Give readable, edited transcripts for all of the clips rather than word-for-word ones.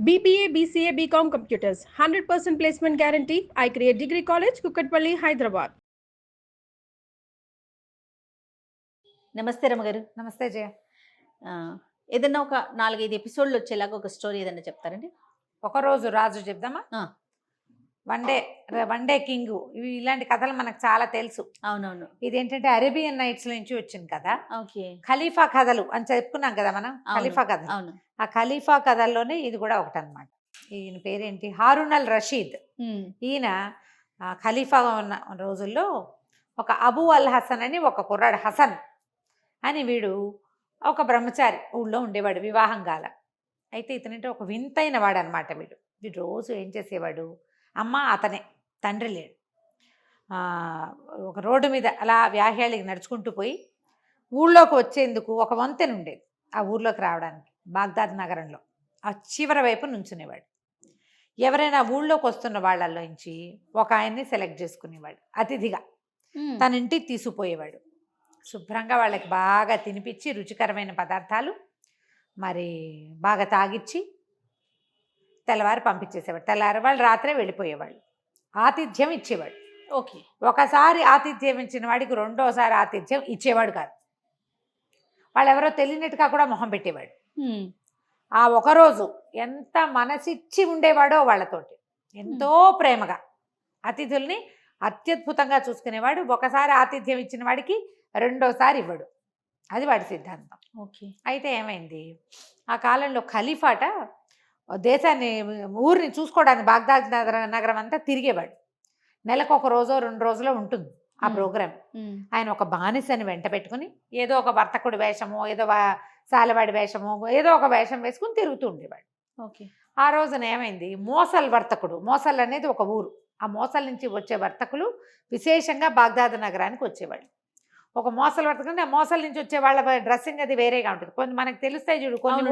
BBA, BCA, BCom Computers, 100% placement guarantee. I create Degree College, Kukatpalli, Hyderabad. నమస్తే రమగారు. నమస్తే జయ. ఏదన్నా ఒక 4-5 ఎపిసోడ్లు వచ్చేలాగా ఒక స్టోరీ ఏదన్నా చెప్తారండి? ఒకరోజు రాజు చెప్దామా? వన్ డే కింగ్, ఇవి ఇలాంటి కథలు మనకు చాలా తెలుసు. అవునవును. ఇదేంటంటే అరేబియన్ నైట్స్ నుంచి వచ్చింది కదా. ఓకే. ఖలీఫా కథలు అని చెప్పుకున్నాం కదా మనం. ఖలీఫా కథ. అవును. ఆ ఖలీఫా కథల్లోనే ఇది కూడా ఒకటి అనమాట. ఈయన పేరేంటి, హారూన్ అల్ రషీద్. ఈయన ఖలీఫా ఉన్న రోజుల్లో ఒక అబూ అల్ హసన్ అని ఒక కుర్రాడు, హసన్ అని, వీడు ఒక బ్రహ్మచారి ఊళ్ళో ఉండేవాడు, వివాహం కాల. అయితే ఇతనంటే ఒక వింతైన వాడు అనమాట. వీడు రోజు ఏం చేసేవాడు, అమ్మ అతనే, తండ్రి లేడు. ఒక రోడ్డు మీద అలా వ్యాహ్యాళికి నడుచుకుంటూ పోయి ఊళ్ళోకి వచ్చేందుకు ఒక వంతెన ఉండేది. ఆ ఊర్లోకి రావడానికి బాగ్దాద్ నగరంలో ఆ చివరి వైపు నుంచునేవాడు. ఎవరైనా ఊళ్ళోకి వస్తున్న వాళ్ళల్లోంచి ఒక ఆయన్ని సెలెక్ట్ చేసుకునేవాడు, అతిథిగా తన ఇంటికి తీసుకుపోయేవాడు. శుభ్రంగా వాళ్ళకి బాగా తినిపించి రుచికరమైన పదార్థాలు మరి బాగా తాగిచ్చి తెల్లవారు పంపించేసేవాడు. తెల్లవారు వాళ్ళు రాత్రే వెళ్ళిపోయేవాళ్ళు. ఆతిథ్యం ఇచ్చేవాడు. ఓకే. ఒకసారి ఆతిథ్యం ఇచ్చిన వాడికి రెండోసారి ఆతిథ్యం ఇచ్చేవాడు కాదు. వాళ్ళు ఎవరో తెలియనట్టుగా కూడా మొహం పెట్టేవాడు. ఆ ఒకరోజు ఎంత మనసిచ్చి ఉండేవాడో వాళ్ళతోటి, ఎంతో ప్రేమగా అతిథుల్ని అత్యద్భుతంగా చూసుకునేవాడు. ఒకసారి ఆతిథ్యం ఇచ్చిన వాడికి రెండోసారి ఇవ్వడు, అది వాడి సిద్ధాంతం. ఓకే. అయితే ఏమైంది, ఆ కాలంలో ఖలీఫాట దేశాన్ని, ఊరిని చూసుకోవడానికి బాగ్దాద్ నగరం అంతా తిరిగేవాడు. నెలకు 1 రోజో 2 రోజులో ఉంటుంది ఆ ప్రోగ్రాం. ఆయన ఒక బానిసని వెంట పెట్టుకుని ఏదో ఒక వర్తకుడి వేషమో, ఏదో సాలవాడి వేషమో, ఏదో ఒక వేషం వేసుకుని తిరుగుతూ ఉండేవాడు. ఓకే. ఆ రోజున ఏమైంది, మోసల్ వర్తకుడు, మోసల్ అనేది ఒక ఊరు, ఆ మోసల్ నుంచి వచ్చే వర్తకులు విశేషంగా బాగ్దాద్ నగరానికి వచ్చేవాళ్ళు. ఒక మోసలు వర్తకులు, ఆ మోసల నుంచి వచ్చే వాళ్ళ డ్రెస్సింగ్ అది వేరేగా ఉంటుంది. కొన్ని మనకు తెలుస్తాయి చూడు, కొన్ని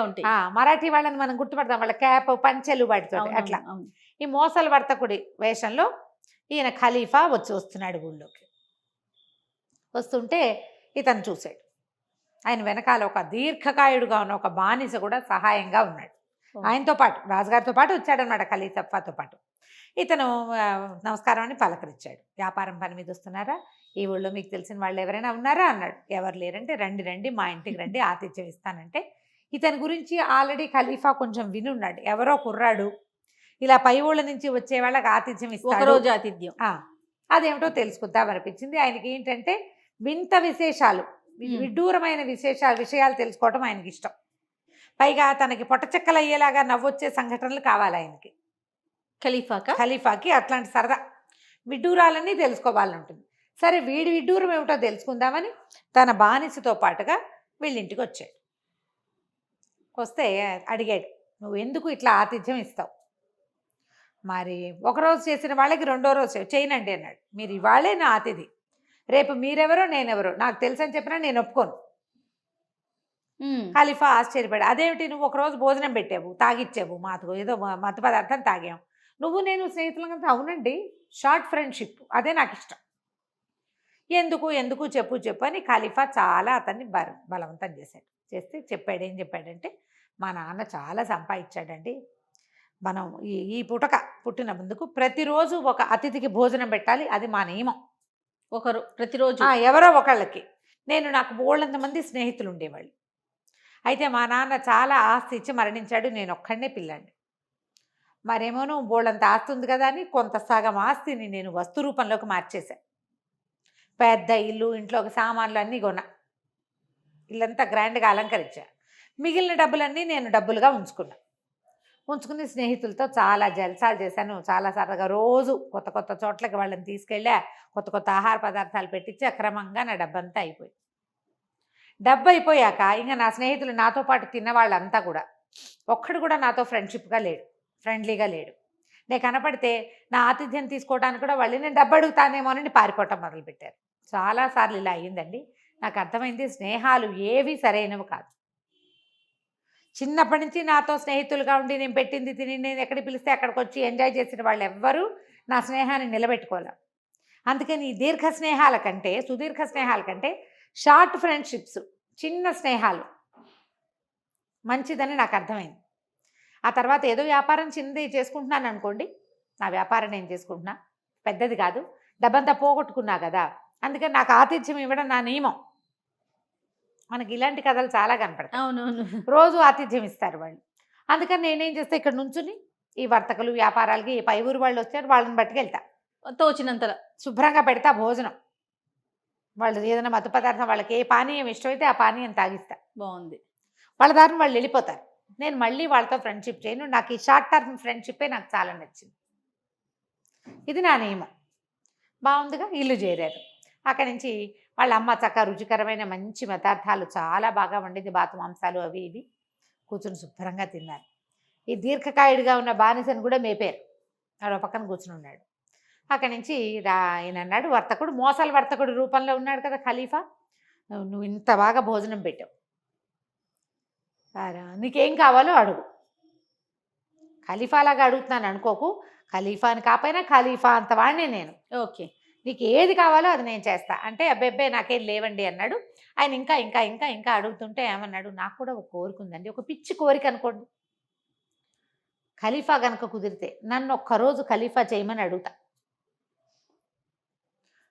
ఉంటాయి. మరాఠీ వాళ్ళని మనం గుర్తుపడతాం, వాళ్ళ క్యాప్ పంచెలు వాటితో అట్లా. ఈ మోసల వర్తకుడి వేషంలో ఈయన ఖలీఫా వస్తున్నాడు ఊళ్ళోకి. వస్తుంటే ఇతను చూశాడు. ఆయన వెనకాల ఒక దీర్ఘకాయుడుగా ఉన్న ఒక బానిస కూడా సహాయంగా ఉన్నాడు. ఆయనతో పాటు, రాజుగారితో పాటు వచ్చాడనమాట, ఖలీఫాతో పాటు. ఇతను నమస్కారం అని పలకరించాడు. వ్యాపారం పని మీద వస్తున్నారా, ఈ ఊళ్ళో మీకు తెలిసిన వాళ్ళు ఎవరైనా ఉన్నారా అన్నాడు. ఎవరు లేరంటే రండి రండి, మా ఇంటికి రండి, ఆతిథ్యం ఇస్తానంటే. ఇతని గురించి ఆల్రెడీ ఖలీఫా కొంచెం వినున్నాడు. ఎవరో కుర్రాడు ఇలా పై ఊళ్ళ నుంచి వచ్చే వాళ్ళకి ఆతిథ్యం ఇస్తాడు, రోజు ఆతిథ్యం, అదేమిటో తెలుసుకుందాం అనిపించింది. ఆయనకి ఏంటంటే వింత విశేషాలు, విడ్డూరమైన విషయాలు తెలుసుకోవటం ఆయనకి ఇష్టం. పైగా తనకి పొట్టచెక్కలు అయ్యేలాగా నవ్వొచ్చే సంఘటనలు కావాలి ఆయనకి. ఖలీఫాకి అట్లాంటి సరదా విడ్డూరాలన్నీ తెలుసుకోవాలని ఉంటుంది. సరే, వీడి విడ్డూరం ఏమిటో తెలుసుకుందామని తన బానిసతో పాటుగా వీళ్ళింటికి వచ్చాడు. వస్తే అడిగాడు, నువ్వు ఎందుకు ఇట్లా ఆతిథ్యం ఇస్తావు? మరి ఒకరోజు చేసిన వాళ్ళకి రెండో రోజు చేయనండి అన్నాడు. మీరు ఇవాళే నా అతిథి, రేపు మీరెవరో నేనెవరో నాకు తెలుసు అని చెప్పినా నేను ఒప్పుకోను. ఖలీఫా ఆశ్చర్యపడి, అదేమిటి, నువ్వు ఒకరోజు భోజనం పెట్టావు, తాగిచ్చావు, మాకు ఏదో మత్తు పదార్థం తాగాం, నువ్వు నేను స్నేహితులంగా. అవునండి, షార్ట్ ఫ్రెండ్షిప్, అదే నాకు ఇష్టం. ఎందుకు చెప్పు అని ఖలీఫా చాలా అతన్ని బలవంతం చేస్తే చెప్పాడు. ఏం చెప్పాడంటే, మా నాన్న చాలా సంపాదించాడండి, మనం ఈ పుట్టిన ముందుకు ప్రతిరోజు ఒక అతిథికి భోజనం పెట్టాలి, అది మా నియమం. ప్రతిరోజు ఎవరో ఒకళ్ళకి. నాకు బోళ్ళంత మంది స్నేహితులు ఉండేవాళ్ళు. అయితే మా నాన్న చాలా ఆస్తి ఇచ్చి మరణించాడు, నేను ఒక్కడనే పిల్లాన్ని. మరేమోను బోళ్ళంత ఆస్తి ఉంది కదా అని కొంత సగం ఆస్తిని నేను వస్తు రూపంలోకి మార్చేశాను. పెద్ద ఇల్లు, ఇంట్లోకి సామాన్లు అన్నీ కొన్నా, ఇల్లంతా గ్రాండ్గా అలంకరించా. మిగిలిన డబ్బులన్నీ నేను డబ్బులుగా ఉంచుకుని స్నేహితులతో చాలా జల్సాలు చేశాను. చాలా సరదాగా రోజు కొత్త చోట్లకి వాళ్ళని తీసుకెళ్ళా, కొత్త ఆహార పదార్థాలు పెట్టించి అక్రమంగా నా డబ్బంతా అయిపోయింది. డబ్బు అయిపోయాక ఇంకా నా స్నేహితులు, నాతో పాటు తిన్న వాళ్ళంతా కూడా ఒక్కడు కూడా నాతో ఫ్రెండ్లీగా లేడు. నేను కనపడితే నా ఆతిథ్యం తీసుకోవడానికి కూడా వాళ్ళు నేను డబ్బు అడుగుతానేమోనని పారిపోవటం మొదలుపెట్టారు. చాలాసార్లు ఇలా అయ్యిందండి. నాకు అర్థమైంది, స్నేహాలు ఏవి సరైనవి కాదు. చిన్నప్పటి నుంచి నాతో స్నేహితులుగా ఉండి నేను పెట్టింది తిని, నేను ఎక్కడికి పిలిస్తే అక్కడికి వచ్చి ఎంజాయ్ చేసిన వాళ్ళు ఎవ్వరూ నా స్నేహాన్ని నిలబెట్టుకోలేం. అందుకని ఈ సుదీర్ఘ స్నేహాల కంటే షార్ట్ ఫ్రెండ్షిప్స్, చిన్న స్నేహాలు మంచిదని నాకు అర్థమైంది. ఆ తర్వాత ఏదో వ్యాపారం చిన్నది చేసుకుంటున్నాను అనుకోండి, నా వ్యాపారం నేను చేసుకుంటున్నా, పెద్దది కాదు, డబ్బంతా పోగొట్టుకున్నా కదా, అందుకని నాకు ఆతిథ్యం ఇవ్వడం నా నియమం. మనకి ఇలాంటి కథలు చాలా కనపడతాయి. అవునవును. రోజు ఆతిథ్యం ఇస్తారు వాళ్ళు. అందుకని నేనేం చేస్తా, ఇక్కడ నుంచుని ఈ వర్తకులు వ్యాపారాలకి పై ఊరు వాళ్ళు వచ్చారు, వాళ్ళని పట్టుకెళ్తా, తోచినంతలో శుభ్రంగా పెడతా భోజనం. వాళ్ళు ఏదైనా మత్తు పదార్థం, వాళ్ళకి ఏ పానీయం ఇష్టమైతే ఆ పానీయం తాగిస్తా. బాగుంది. వాళ్ళ దారిని వాళ్ళు వెళ్ళిపోతారు. నేను మళ్ళీ వాళ్ళతో ఫ్రెండ్షిప్ చేయను. నాకు ఈ షార్ట్ టర్మ్ ఫ్రెండ్షిప్పే నాకు చాలా నచ్చింది. ఇది నా నియమం. బాగుందిగా. ఇల్లు చేరారు. అక్కడి నుంచి వాళ్ళ అమ్మ చక్కగా రుచికరమైన మంచి పదార్థాలు చాలా బాగా వండింది, బాతు మాంసాలు అవి ఇవి. కూర్చుని శుభ్రంగా తిన్నారు. ఈ దీర్ఘకాయుడిగా ఉన్న బానిసను కూడా మేపారు. ఆడ పక్కన కూర్చుని ఉన్నాడు. అక్కడి నుంచి ఆయన అన్నాడు, వర్తకుడు, మోసాల వర్తకుడు రూపంలో ఉన్నాడు కదా ఖలీఫా, నువ్వు ఇంత బాగా భోజనం పెట్టావు, నీకేం కావాలో అడుగు. ఖలీఫాలాగా అడుగుతున్నాను అనుకోకు, ఖలీఫాని కాకపోయినా ఖలీఫా అంత వాడినే నేను. ఓకే, నీకు ఏది కావాలో అది నేను చేస్తా అంటే, అబ్బెబ్బే నాకేం లేవండి అన్నాడు. ఆయన ఇంకా ఇంకా ఇంకా ఇంకా అడుగుతుంటే ఏమన్నాడు, నాకు కూడా ఒక కోరిక ఉందండి, ఒక పిచ్చి కోరిక అనుకోండి. ఖలీఫా కనుక కుదిరితే నన్ను ఒక్కరోజు ఖలీఫా చేయమని అడుగుతా.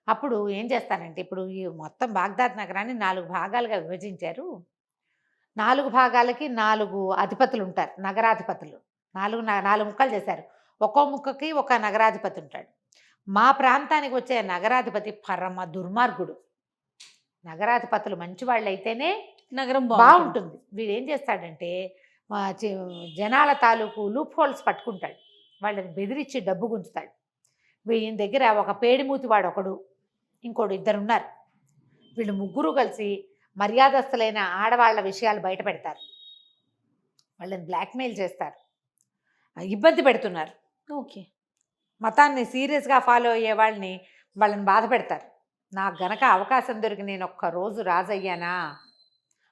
అప్పుడు ఏం చేస్తానంటే, ఇప్పుడు ఈ మొత్తం బాగ్దాద్ నగరాన్ని 4 భాగాలుగా విభజించారు. 4 భాగాలకి 4 అధిపతులు ఉంటారు, నగరాధిపతులు. 4 ముక్కలు చేశారు. ఒక్కో ముక్కకి ఒక నగరాధిపతి ఉంటాడు. మా ప్రాంతానికి వచ్చే నగరాధిపతి పరమ దుర్మార్గుడు. నగరాధిపతులు మంచి వాళ్ళు అయితేనే నగరం బాగుంటుంది. వీడు ఏం చేస్తాడంటే, జనాల తాలూకు లూప్ హోల్స్ పట్టుకుంటాడు, వాళ్ళని బెదిరించి డబ్బు గుంచుతాడు. వీళ్ళ దగ్గర ఒక పేడిమూతివాడు ఒకడు, ఇంకోడు, 2 ఉన్నారు. వీళ్ళు ముగ్గురు కలిసి మర్యాదస్తులైన ఆడవాళ్ల విషయాలు బయట పెడతారు, వాళ్ళని బ్లాక్మెయిల్ చేస్తారు, ఇబ్బంది పెడుతున్నారు. ఓకే, మతాన్ని సీరియస్గా ఫాలో అయ్యే వాళ్ళని బాధ పెడతారు. నాకు గనక అవకాశం దొరికి నేను ఒక్కరోజు రాజు అయ్యానా,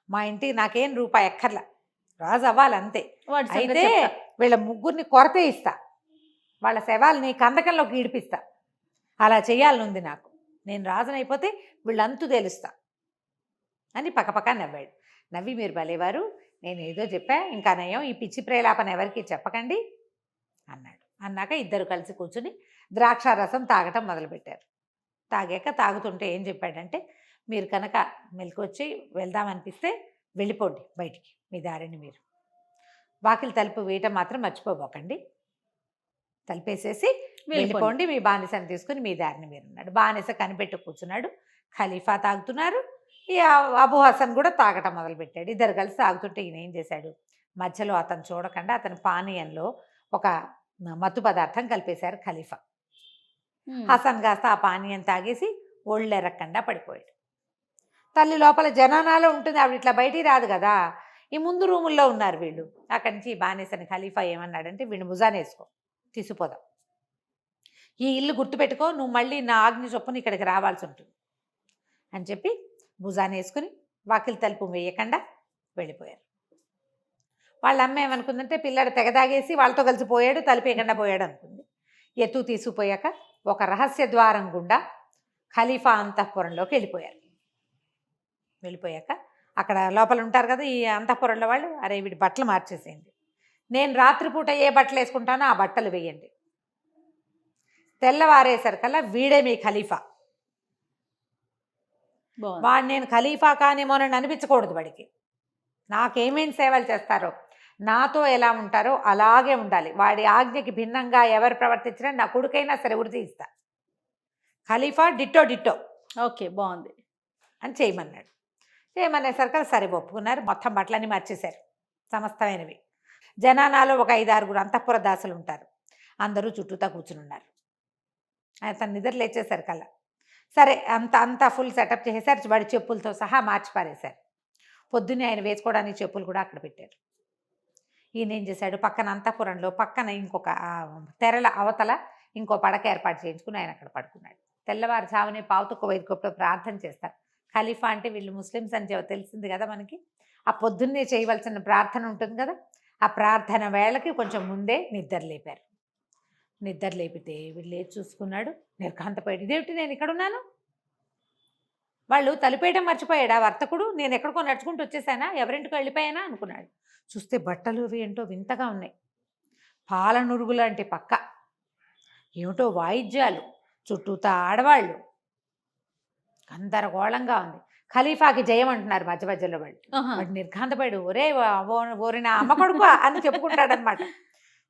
మా ఇంటికి నాకేం రూపాయి ఎక్కర్లా, రాజు అవ్వాలంతే. అయితే వీళ్ళ ముగ్గురిని కొరతే ఇస్తా, వాళ్ళ శవాల్ని కందకంలోకి ఈడిపిస్తా, అలా చేయాలనుంది నాకు. నేను రాజునైపోతే వీళ్ళంతు తెలుస్తా అని పక్కపక్క నవ్వాడు. నవ్వి, మీరు భలేవారు, నేను ఏదో చెప్పా, ఇంకా నయం, ఈ పిచ్చి ప్రేలాపన ఎవరికి చెప్పకండి అన్నాడు. అన్నాక ఇద్దరు కలిసి కూర్చుని ద్రాక్షారసం తాగటం మొదలుపెట్టారు. తాగుతుంటే ఏం చెప్పాడంటే, మీరు కనుక మెలకొచ్చి వెళ్దామనిపిస్తే వెళ్ళిపోండి బయటికి, మీ దారిని మీరు. వాకిలి తలుపు వేయటం మాత్రం మర్చిపోబోకండి, తలుపేసేసి వెళ్ళిపోండి, మీ బానిసని తీసుకుని మీ దారిని మీరు అన్నాడు. బానిస కనిపెట్టు కూర్చున్నాడు. ఖలీఫా తాగుతున్నారు, ఈ అబూ హసన్ కూడా తాగటం మొదలుపెట్టాడు. ఇద్దరు కలిసి తాగుతుంటే ఈయన ఏం చేశాడు, మధ్యలో అతను చూడకుండా అతని పానీయంలో ఒక మత్తు పదార్థం కలిపేశారు ఖలీఫా. హసన్ కాస్త ఆ పానీయం తాగేసి ఒళ్ళెరక్కుండా పడిపోయాడు. తల్లి లోపల జనానాలో ఉంటుంది, ఆవిడ ఇట్లా బయటికి రాదు కదా, ఈ ముందు రూముల్లో ఉన్నారు వీళ్ళు. అక్కడి నుంచి బానిసని ఖలీఫా ఏమన్నాడంటే, వీడిని భుజాన వేసుకో, తీసుకుపోదాం, ఈ ఇల్లు గుర్తుపెట్టుకో, నువ్వు మళ్ళీ నా ఆజ్ఞ చొప్పున ఇక్కడికి రావాల్సి ఉంటుంది అని చెప్పి భుజాన వేసుకుని వాకిలి తలుపు వేయకుండా వెళ్ళిపోయారు. వాళ్ళ అమ్మ ఏమనుకుందంటే, పిల్లాడు తెగదాగేసి వాళ్ళతో కలిసి పోయాడు, తలుపు వేయకుండా పోయాడు అనుకుంది. ఎత్తు తీసుకుపోయాక ఒక రహస్య ద్వారం గుండా ఖలీఫా అంతఃపురంలోకి వెళ్ళిపోయాక అక్కడ లోపల ఉంటారు కదా ఈ అంతఃపురంలో వాళ్ళు, అరే వీడి బట్టలు మార్చేసేయండి, నేను రాత్రిపూట ఏ బట్టలు వేసుకుంటానో ఆ బట్టలు వేయండి, తెల్లవారేసరికల్లా వీడే మీ ఖలీఫా. వాడు నేను ఖలీఫా కానేమోనని అనిపించకూడదు, వాడికి నాకేమేమి సేవలు చేస్తారో, నాతో ఎలా ఉంటారో అలాగే ఉండాలి, వాడి ఆజ్ఞకి భిన్నంగా ఎవరు ప్రవర్తించినా నా కొడుకైనా సరే ఉరి ఇస్తా, ఖలీఫా డిట్టో డిట్టో. ఓకే, బాగుంది అని చేయమన్నాడు. చేయమనేసరికి సరే ఒప్పుకున్నారు. మొత్తం బట్టలన్నీ మార్చేశారు, సమస్తమైనవి. జనానాలో ఒక 5-6 అంతఃపుర దాసులు ఉంటారు, అందరూ చుట్టూతా కూర్చుని ఉన్నారు. అతను నిద్ర లేచేశారు కల్లా సరే అంతా ఫుల్ సెటప్ చేసేసారు, వాడి చెప్పులతో సహా మార్చి పారేశారు. పొద్దున్నే ఆయన వేసుకోవడానికి చెప్పులు కూడా అక్కడ పెట్టారు. ఈయన ఏం చేశాడు, పక్కన అంతఃపురంలో పక్కన ఇంకొక తెరల అవతల ఇంకో పడక ఏర్పాటు చేయించుకుని ఆయన అక్కడ పడుకున్నాడు. తెల్లవారుజామునే పావుతొక్క వైద్యప్పుడు ప్రార్థన చేస్తారు. ఖలీఫా అంటే వీళ్ళు ముస్లిమ్స్ అని తెలిసింది కదా మనకి, ఆ పొద్దున్నే చేయవలసిన ప్రార్థన ఉంటుంది కదా, ఆ ప్రార్థన వేళకి కొంచెం ముందే నిద్ర లేపారు. నిద్ర లేపితే వీళ్ళు లేచి చూసుకున్నాడు, నిర్ఘాంతపోయాడు. ఇదేమిటి, నేను ఇక్కడ ఉన్నాను, వాళ్ళు తలుపేయడం మర్చిపోయాడు ఆ వర్తకుడు, నేను ఎక్కడికో నడుచుకుంటూ వచ్చేసానా, ఎవరింటికో వెళ్ళిపోయానా అనుకున్నాడు. చూస్తే బట్టలు అవి ఏంటో వింతగా ఉన్నాయి, పాలనురుగు లాంటి పక్క, ఏమిటో వాయిద్యాలు, చుట్టూతా ఆడవాళ్ళు, గందరగోళంగా ఉంది. ఖలీఫాకి జయం అంటున్నారు మధ్య మధ్యలో వాళ్ళు. వాడు నిర్ఘాంతపడు, ఓరి నా అమ్మ కొడుకు అని చెప్పుకుంటాడనమాట.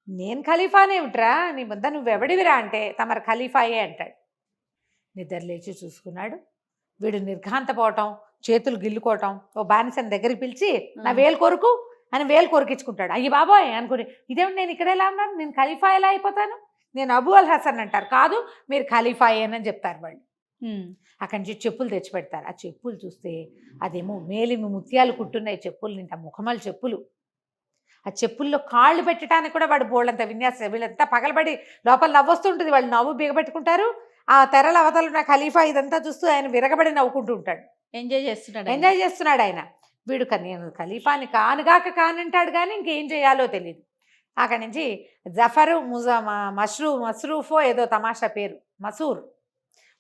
నేను ఖలీఫానేమిట్రా, నీ ముద్ద నువ్వెవడివిరా అంటే తమరు ఖలీఫాయే అంటాడు. నిద్ర లేచి చూసుకున్నాడు. వీడు నిర్ఘాంతపోవటం, చేతులు గిల్లుకోవటం, ఓ బానిసని దగ్గరికి పిలిచి నా వేలు కొరుకు అని వేలు కొరికించుకుంటాడు. అయ్యి బాబోయ్ అనుకుని, ఇదేమిటి నేను ఇక్కడ ఎలా ఉన్నాను, నేను ఖలీఫా ఎలా అయిపోతాను, నేను అబూ అల్ హసన్ అంటారు. కాదు మీరు ఖలీఫాయేనని చెప్తారు వాళ్ళు. అక్కడి నుంచి చెప్పులు తెచ్చి పెడతారు. ఆ చెప్పులు చూస్తే అదేమో మేలిమి ముత్యాలు కుట్టున్నాయి చెప్పులు నింట, ముఖమలు చెప్పులు. ఆ చెప్పుల్లో కాళ్ళు పెట్టడానికి కూడా వాడు బోళ్ళంత విన్యాసం. వీళ్ళంతా పగలబడి లోపల నవ్వొస్తుంటుంది, వాళ్ళు నవ్వు బిగబెట్టుకుంటారు. ఆ తెరల అవతలు ఉన్న ఖలీఫా ఇదంతా చూస్తూ ఆయన విరగబడి నవ్వుకుంటూ ఉంటాడు. ఎంజాయ్ చేస్తున్నాడు ఆయన. వీడు నేను ఖలీఫాని కానుగాక కానంటాడు కానీ ఇంకేం చేయాలో తెలియదు. అక్కడి నుంచి జఫరు మస్రూఫో ఏదో తమాషా పేరు, మసూర్,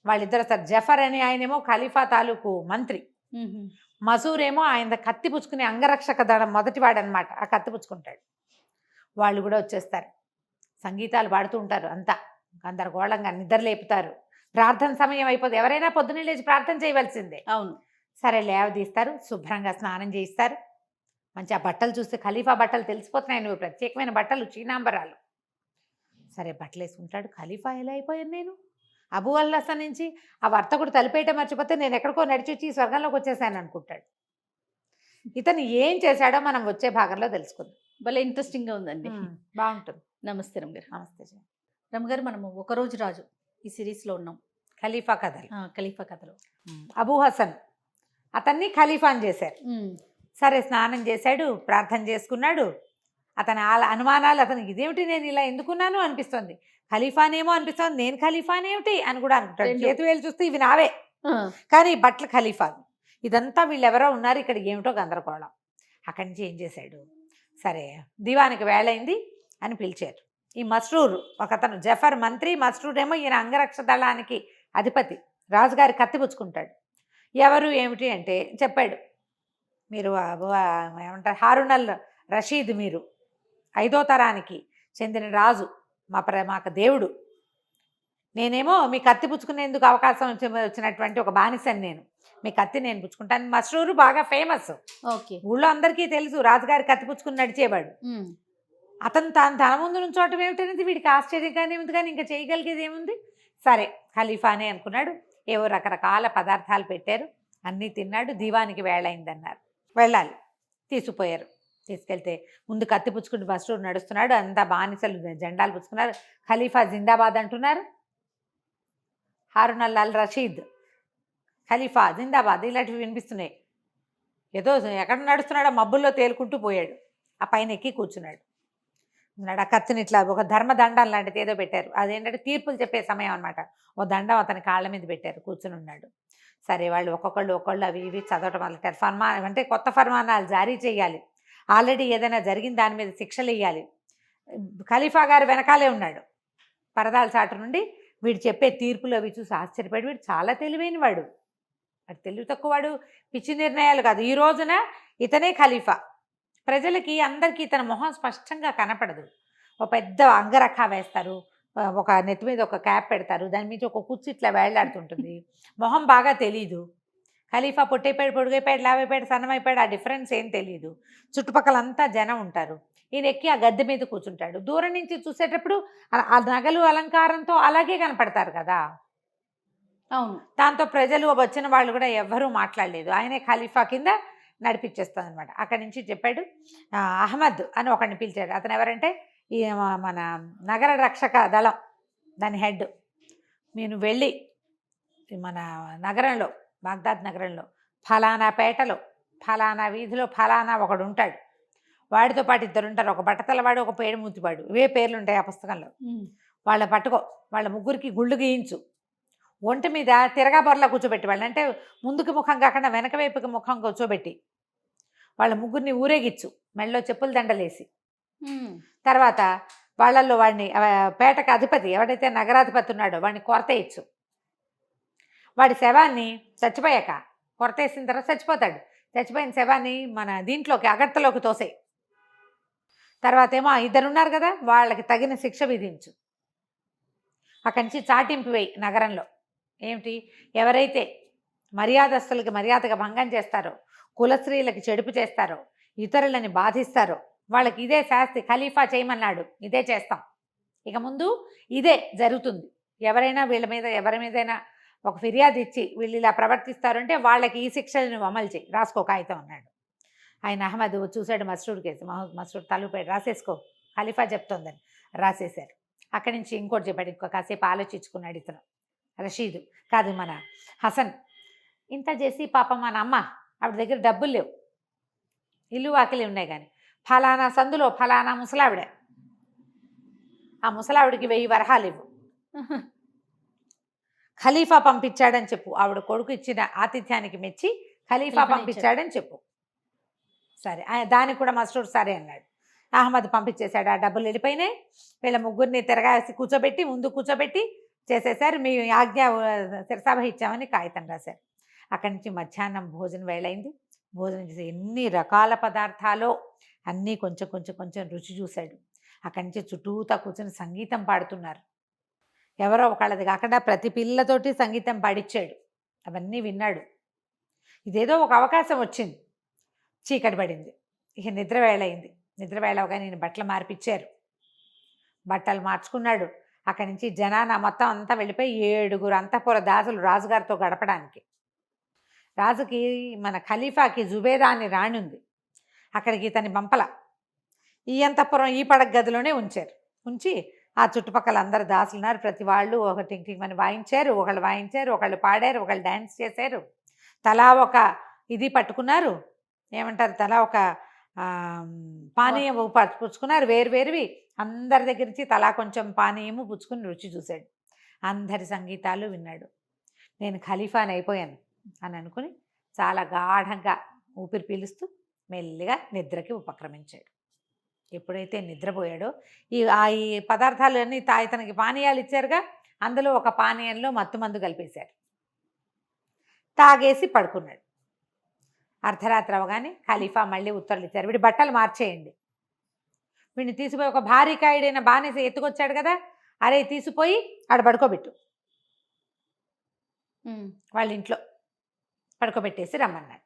వాళ్ళిద్దరు సార్. జఫర్ అని ఆయనేమో ఖలీఫా తాలూకు మంత్రి, మసూర్ ఏమో ఆయన కత్తి పుచ్చుకునే అంగరక్షక దళం మొదటివాడనమాట. ఆ కత్తి పుచ్చుకుంటాడు. వాళ్ళు కూడా వచ్చేస్తారు, సంగీతాలు పాడుతూ ఉంటారు. అంతా గందరగోళంగా నిద్ర లేపుతారు. ప్రార్థన సమయం అయిపోతుంది. ఎవరైనా పొద్దున్నే లేచి ప్రార్థన చేయవలసిందే. అవును. సరే లేవదీస్తారు, శుభ్రంగా స్నానం చేయిస్తారు. మంచి ఆ బట్టలు చూస్తే ఖలీఫా బట్టలు తెలిసిపోతున్నాయి, నువ్వు ప్రత్యేకమైన బట్టలు, చీనాంబరాలు. సరే బట్టలు వేసుకుంటాడు. ఖలీఫా ఎలా అయిపోయాను నేను, అబూ అల్ హసన్ నుంచి ఆ వర్తకుడు తలిపేయటం మర్చిపోతే నేను ఎక్కడికో నడిచి వచ్చి స్వర్గంలోకి వచ్చేసాను అనుకుంటాడు. ఇతను ఏం చేశాడో మనం వచ్చే భాగంలో తెలుసుకుందాం. భలే ఇంట్రెస్టింగ్గా ఉందండి. బాగుంటుంది. నమస్తే రమగారు. నమస్తే రమగారు, మనము ఒకరోజు రాజు ఈ సిరీస్లో ఉన్నాం. ఖలీఫా కథలు. ఖలీఫా కథలు. అబూ హసన్ అతన్ని ఖలీఫాని చేశారు. సరే స్నానం చేశాడు, ప్రార్థన చేసుకున్నాడు. అతని అనుమానాలు అతనికి, ఇదేమిటి నేను ఇలా ఎందుకున్నాను అనిపిస్తుంది, ఖలీఫానేమో అనిపిస్తుంది, నేను ఖలీఫానేమిటి అని కూడా అనుకుంటాడు. చేతి వేలు చూస్తే ఇవి నావే, కానీ బట్టలు ఖలీఫా. ఇదంతా వీళ్ళెవరో ఉన్నారు ఇక్కడ, ఏమిటో గందరగోళం. అక్కడి నుంచి ఏం చేశాడు, సరే దివానికి వేళైంది అని పిలిచారు. ఈ మస్రూర్ ఒకతను, జఫర్ మంత్రి, మస్రూర్ ఏమో ఈయన అంగరక్ష దళానికి అధిపతి. రాజుగారి కత్తి పుచ్చుకుంటాడు. ఎవరు ఏమిటి అంటే చెప్పాడు, మీరు ఏమంటారు హారూన్ అల్ రషీద్, మీరు 5వ తరానికి చెందిన రాజు, మాకు దేవుడు. నేనేమో మీ కత్తి పుచ్చుకునేందుకు అవకాశం వచ్చినటువంటి ఒక బానిసని, నేను మీ కత్తి నేను పుచ్చుకుంటాను. మస్రూరు బాగా ఫేమస్, ఊళ్ళో అందరికీ తెలుసు, రాజుగారి కత్తి పుచ్చుకుని నడిచేవాడు. అతను తన ముందు నుంచోవటం ఏమిటనేది వీడికి ఆశ్చర్యంగానే ఉంది, కానీ ఇంకా చేయగలిగేది ఏముంది. సరే ఖలీఫానే అనుకున్నాడు. ఏవో రకరకాల పదార్థాలు పెట్టారు, అన్నీ తిన్నాడు. దీవానికి వేళైందన్నారు, వెళ్ళాలి. తీసుకుపోయారు. తీసుకెళ్తే ముందు కత్తి పుచ్చుకుంటూ మస్రూర్ నడుస్తున్నాడు. అంతా బానిసలు జెండాలు పుచ్చుకున్నారు. ఖలీఫా జిందాబాద్ అంటున్నారు. హారూన్ అల్ రషీద్ ఖలీఫా జిందాబాద్ ఇలాంటివి వినిపిస్తున్నాయి. ఏదో ఎక్కడ నడుస్తున్నాడో మబ్బుల్లో తేలుకుంటూ పోయాడు. ఆ పైన ఎక్కి కూర్చున్నాడు. ఆ కత్తిని ఇట్లా ఒక ధర్మదండం లాంటిది ఏదో పెట్టారు. అదేంటంటే తీర్పులు చెప్పే సమయం అనమాట. ఓ దండం అతని కాళ్ళ మీద పెట్టారు, కూర్చుని ఉన్నాడు. సరే వాళ్ళు ఒక్కొక్కళ్ళు అవి ఇవి చదవటం మొదలెట్టారు. ఫర్మాన్ అంటే కొత్త ఫర్మానాలు జారీ చేయాలి, ఆల్రెడీ ఏదైనా జరిగిన దాని మీద శిక్షలు ఇవ్వాలి. ఖలీఫా గారు వెనకాలే ఉన్నాడు పరదాల చాటు నుండి. వీడు చెప్పే తీర్పులు అవి చూసి ఆశ్చర్యపడి, వీడు చాలా తెలివైన వాడు, వాడు తెలివి తక్కువవాడు, పిచ్చి నిర్ణయాలు కాదు. ఈ రోజున ఇతనే ఖలీఫా. ప్రజలకి అందరికీ ఇతని మొహం స్పష్టంగా కనపడదు. ఒక పెద్ద అంగరఖ వేస్తారు, ఒక నెత్తి మీద ఒక క్యాప్ పెడతారు, దాని మీద ఒక కుర్చీ ఇట్లా వేళ్లాడుతుంటుంది. మొహం బాగా తెలీదు. ఖలీఫా పొట్టైపోయాడు, పొడుగైపోయాడు, లావైపోయాడు, సన్నమైపోయాడు, ఆ డిఫరెన్స్ ఏం తెలియదు. చుట్టుపక్కలంతా జనం ఉంటారు. ఈయన ఎక్కి ఆ గద్దె మీద కూర్చుంటాడు. దూరం నుంచి చూసేటప్పుడు ఆ నగలు అలంకారంతో అలాగే కనపడతారు కదా. అవును. దాంతో ప్రజలు వచ్చిన వాళ్ళు కూడా ఎవ్వరూ మాట్లాడలేదు. ఆయనే ఖలీఫా కింద నడిపించేస్తుంది అనమాట. అక్కడి నుంచి చెప్పాడు, అహ్మద్ అని ఒకడిని పిలిచాడు. అతను ఎవరంటే ఈ మన నగర రక్షక దళం దాని హెడ్. నేను వెళ్ళి మన నగరంలో, బాగ్దాద్ నగరంలో ఫలానా పేటలో ఫలానా వీధిలో ఫలానా ఒకడు ఉంటాడు, వాడితో పాటు 2 ఉంటారు, ఒక బట్టతలవాడు, ఒక పేడు మూతివాడు, ఇవే పేర్లు ఉంటాయి ఆ పుస్తకంలో. వాళ్ళ పట్టుకో, వాళ్ళ ముగ్గురికి గుళ్ళు గీయించు, ఒంటి మీద తిరగా బొరలా కూర్చోబెట్టి, వాళ్ళు అంటే ముందుకు ముఖం కాకుండా వెనక వైపుకి ముఖం కూర్చోబెట్టి వాళ్ళ ముగ్గురిని ఊరేగిచ్చు, మెళ్ళలో చెప్పులు దండలేసి. తర్వాత వాళ్ళల్లో వాడిని పేటకు అధిపతి ఎవడైతే నగరాధిపతి ఉన్నాడో వాడిని కొరతేయచ్చు. వాడి శవాన్ని చచ్చిపోయాక, కొరతేసిన తర్వాత చచ్చిపోతాడు, చచ్చిపోయిన శవాన్ని మన దీంట్లోకి అగర్తలోకి తోసేయి. తర్వాత ఏమో ఇద్దరున్నారు కదా, వాళ్ళకి తగిన శిక్ష విధించు. అక్కడి నుంచి చాటింపు వేయి నగరంలో. ఏమిటి, ఎవరైతే మర్యాదస్తులకి మర్యాదగా భంగం చేస్తారో, కులస్త్రీలకి చెడుపు చేస్తారో, ఇతరులని బాధిస్తారో వాళ్ళకి ఇదే శాస్తి. ఖలీఫా చేయమన్నాడు, ఇదే చేస్తాం. ఇక ముందు ఇదే జరుగుతుంది. ఎవరైనా వీళ్ళ మీద ఎవరి మీదైనా ఒక ఫిర్యాదు ఇచ్చి వీళ్ళు ఇలా ప్రవర్తిస్తారంటే వాళ్ళకి ఈ శిక్షని నువ్వు అమలు చేయి, రాసుకో కాగితం అన్నాడు. ఆయన అహ్మద్ చూశాడు మస్రూడ్ కేసు. మస్రూడ్ తలుపాడు, రాసేసుకో ఖలీఫా చెప్తోందని. రాసేశారు. అక్కడి నుంచి ఇంకోటి చెప్పాడు. ఇంకో కాసేపు ఆలోచించుకున్నాడు ఇతను, రషీదు కాదు మన హసన్. ఇంత చేసి పాపం మన అమ్మ, ఆవిడ దగ్గర డబ్బులు లేవు, ఇల్లు వాకిలి ఉన్నాయి, కానీ ఫలానా సందులో ఫలానా ముసలావిడ, ఆ ముసలావిడికి 1000 వరహాలు ఇవ్వు, ఖలీఫా పంపించాడని చెప్పు. ఆవిడ కొడుకు ఇచ్చిన ఆతిథ్యానికి మెచ్చి ఖలీఫా పంపించాడని చెప్పు. సరే, దానికి కూడా మస్రూర్ సరే అన్నాడు. అహ్మద్ పంపించేశాడు. ఆ డబ్బులు వెళ్ళిపోయినాయి. వీళ్ళ ముగ్గురిని తిరగాసి కూర్చోబెట్టి ముందు కూర్చోబెట్టి చేసేసారు. మీ ఆజ్ఞ శిరసాభ ఇచ్చామని కాగితం రాశారు. అక్కడి నుంచి మధ్యాహ్నం భోజనం వేళైంది. భోజనం చేసి ఎన్ని రకాల పదార్థాలో అన్నీ కొంచెం కొంచెం కొంచెం రుచి చూశాడు. అక్కడి నుంచి చుట్టూతా కూర్చొని సంగీతం పాడుతున్నారు. ఎవరో ఒకళ్ళది కాకుండా ప్రతి పిల్లతోటి సంగీతం పాడిచ్చాడు. అవన్నీ విన్నాడు. ఇదేదో ఒక అవకాశం వచ్చింది. చీకటి పడింది. ఇక నిద్రవేళ అయింది. నిద్రవేళగా నేను బట్టలు మార్పిచ్చారు. బట్టలు మార్చుకున్నాడు. అక్కడి నుంచి జనాన మొత్తం అంతా వెళ్ళిపోయి 7 అంతఃపుర దాసులు రాజుగారితో గడపడానికి. రాజుకి మన ఖలీఫాకి జుబేదా అని రాణి ఉంది. అక్కడికి ఇతని పంపల. ఈ అంతఃపురం ఈ పడక గదిలోనే ఉంచారు. ఉంచి ఆ చుట్టుపక్కల అందరు దాసులు ఉన్నారు. ప్రతి వాళ్ళు ఒక టింగ్ టింగ్ అని వాయించారు. ఒకళ్ళు వాయించారు, ఒకళ్ళు పాడారు, ఒకళ్ళు డ్యాన్స్ చేశారు. తలా ఒక ఇది పట్టుకున్నారు, ఏమంటారు, తలా ఒక పానీయం పుచ్చుకున్నారు, వేరువేరువి. అందరి దగ్గర నుంచి తలా కొంచెం పానీయము పుచ్చుకుని రుచి చూశాడు. అందరి సంగీతాలు విన్నాడు. నేను ఖలీఫాని అయిపోయాను అని అనుకుని చాలా గాఢంగా ఊపిరి పీలుస్తూ మెల్లిగా నిద్రకి ఉపక్రమించాడు. ఎప్పుడైతే నిద్రపోయాడో ఈ పదార్థాలు అన్నీ ఇతనికి పానీయాలు ఇచ్చారుగా, అందులో ఒక పానీయంలో మత్తుమందు కలిపేశారు. తాగేసి పడుకున్నాడు. అర్ధరాత్రి అవగానే ఖలీఫా మళ్ళీ ఉత్తర్వులు ఇచ్చారు, వీడి బట్టలు మార్చేయండి. వీడిని తీసిపోయి ఒక భారీ కాయుడైన బానిస ఎత్తుకొచ్చాడు కదా, అరే తీసిపోయి ఆడ పడుకోబెట్టు, వాళ్ళ ఇంట్లో పడుకోబెట్టేసి రమ్మన్నాడు.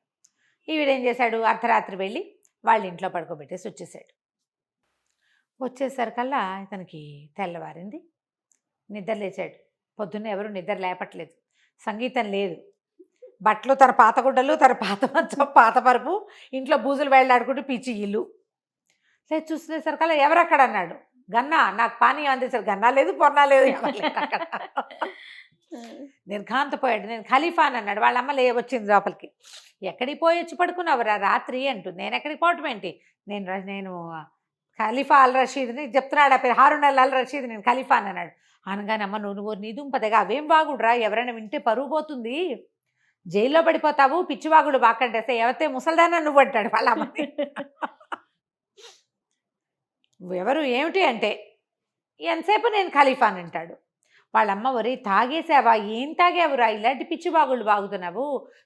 వీడేం చేశాడు, అర్ధరాత్రి వెళ్ళి వాళ్ళ ఇంట్లో పడుకోబెట్టేసి వచ్చేసాడు. వచ్చేసరికల్లా ఇతనికి తెల్లవారింది. నిద్ర లేచాడు. పొద్దున్న ఎవరు నిద్ర లేపట్లేదు, సంగీతం లేదు, బట్టలు తన పాత గుడ్డలు, తన పాత మంచం, పాత పరుపు, ఇంట్లో బూజులు వెళ్ళాడుకుంటూ పిచ్చి ఇల్లు. లేదు చూసేసరికల్లా ఎవరక్కడ అన్నాడు. గన్నా, నాకు పానీయం అందేశారు. గన్నా లేదు, పొన్నా లేదు, అక్కడ నిర్ఘాంతపోయాడు. నేను ఖలీఫాని అన్నాడు. వాళ్ళ అమ్మ వచ్చింది లోపలికి. ఎక్కడికి పోయి వచ్చి పడుకున్నావురా రాత్రి అంటుంది. నేను ఎక్కడికి పోవటం ఏంటి, నేను ఖలీఫా అల్ రషీద్ని చెప్తున్నాడు. ఆ పేరు హారూన్ అల్ రషీద్, నేను ఖలీఫా అని అన్నాడు. అనగానే అమ్మ నువ్వు నీ దుంపదగా అవేం వాగుడురా, ఎవరైనా వింటే పరుగు పోతుంది, జైల్లో పడిపోతావు, పిచ్చివాగుడు బాకంటేస్తే ఎవతే ముసల్దానా నువ్వు అంటాడు వాళ్ళ అమ్మని. ఎవరు ఏమిటి అంటే ఎంతసేపు నేను ఖలీఫాని అంటాడు. వాళ్ళమ్మ ఒరే తాగేసావా, ఏం తాగేవురా, ఇలాంటి పిచ్చివాగుళ్ళు బాగుతున్నావు,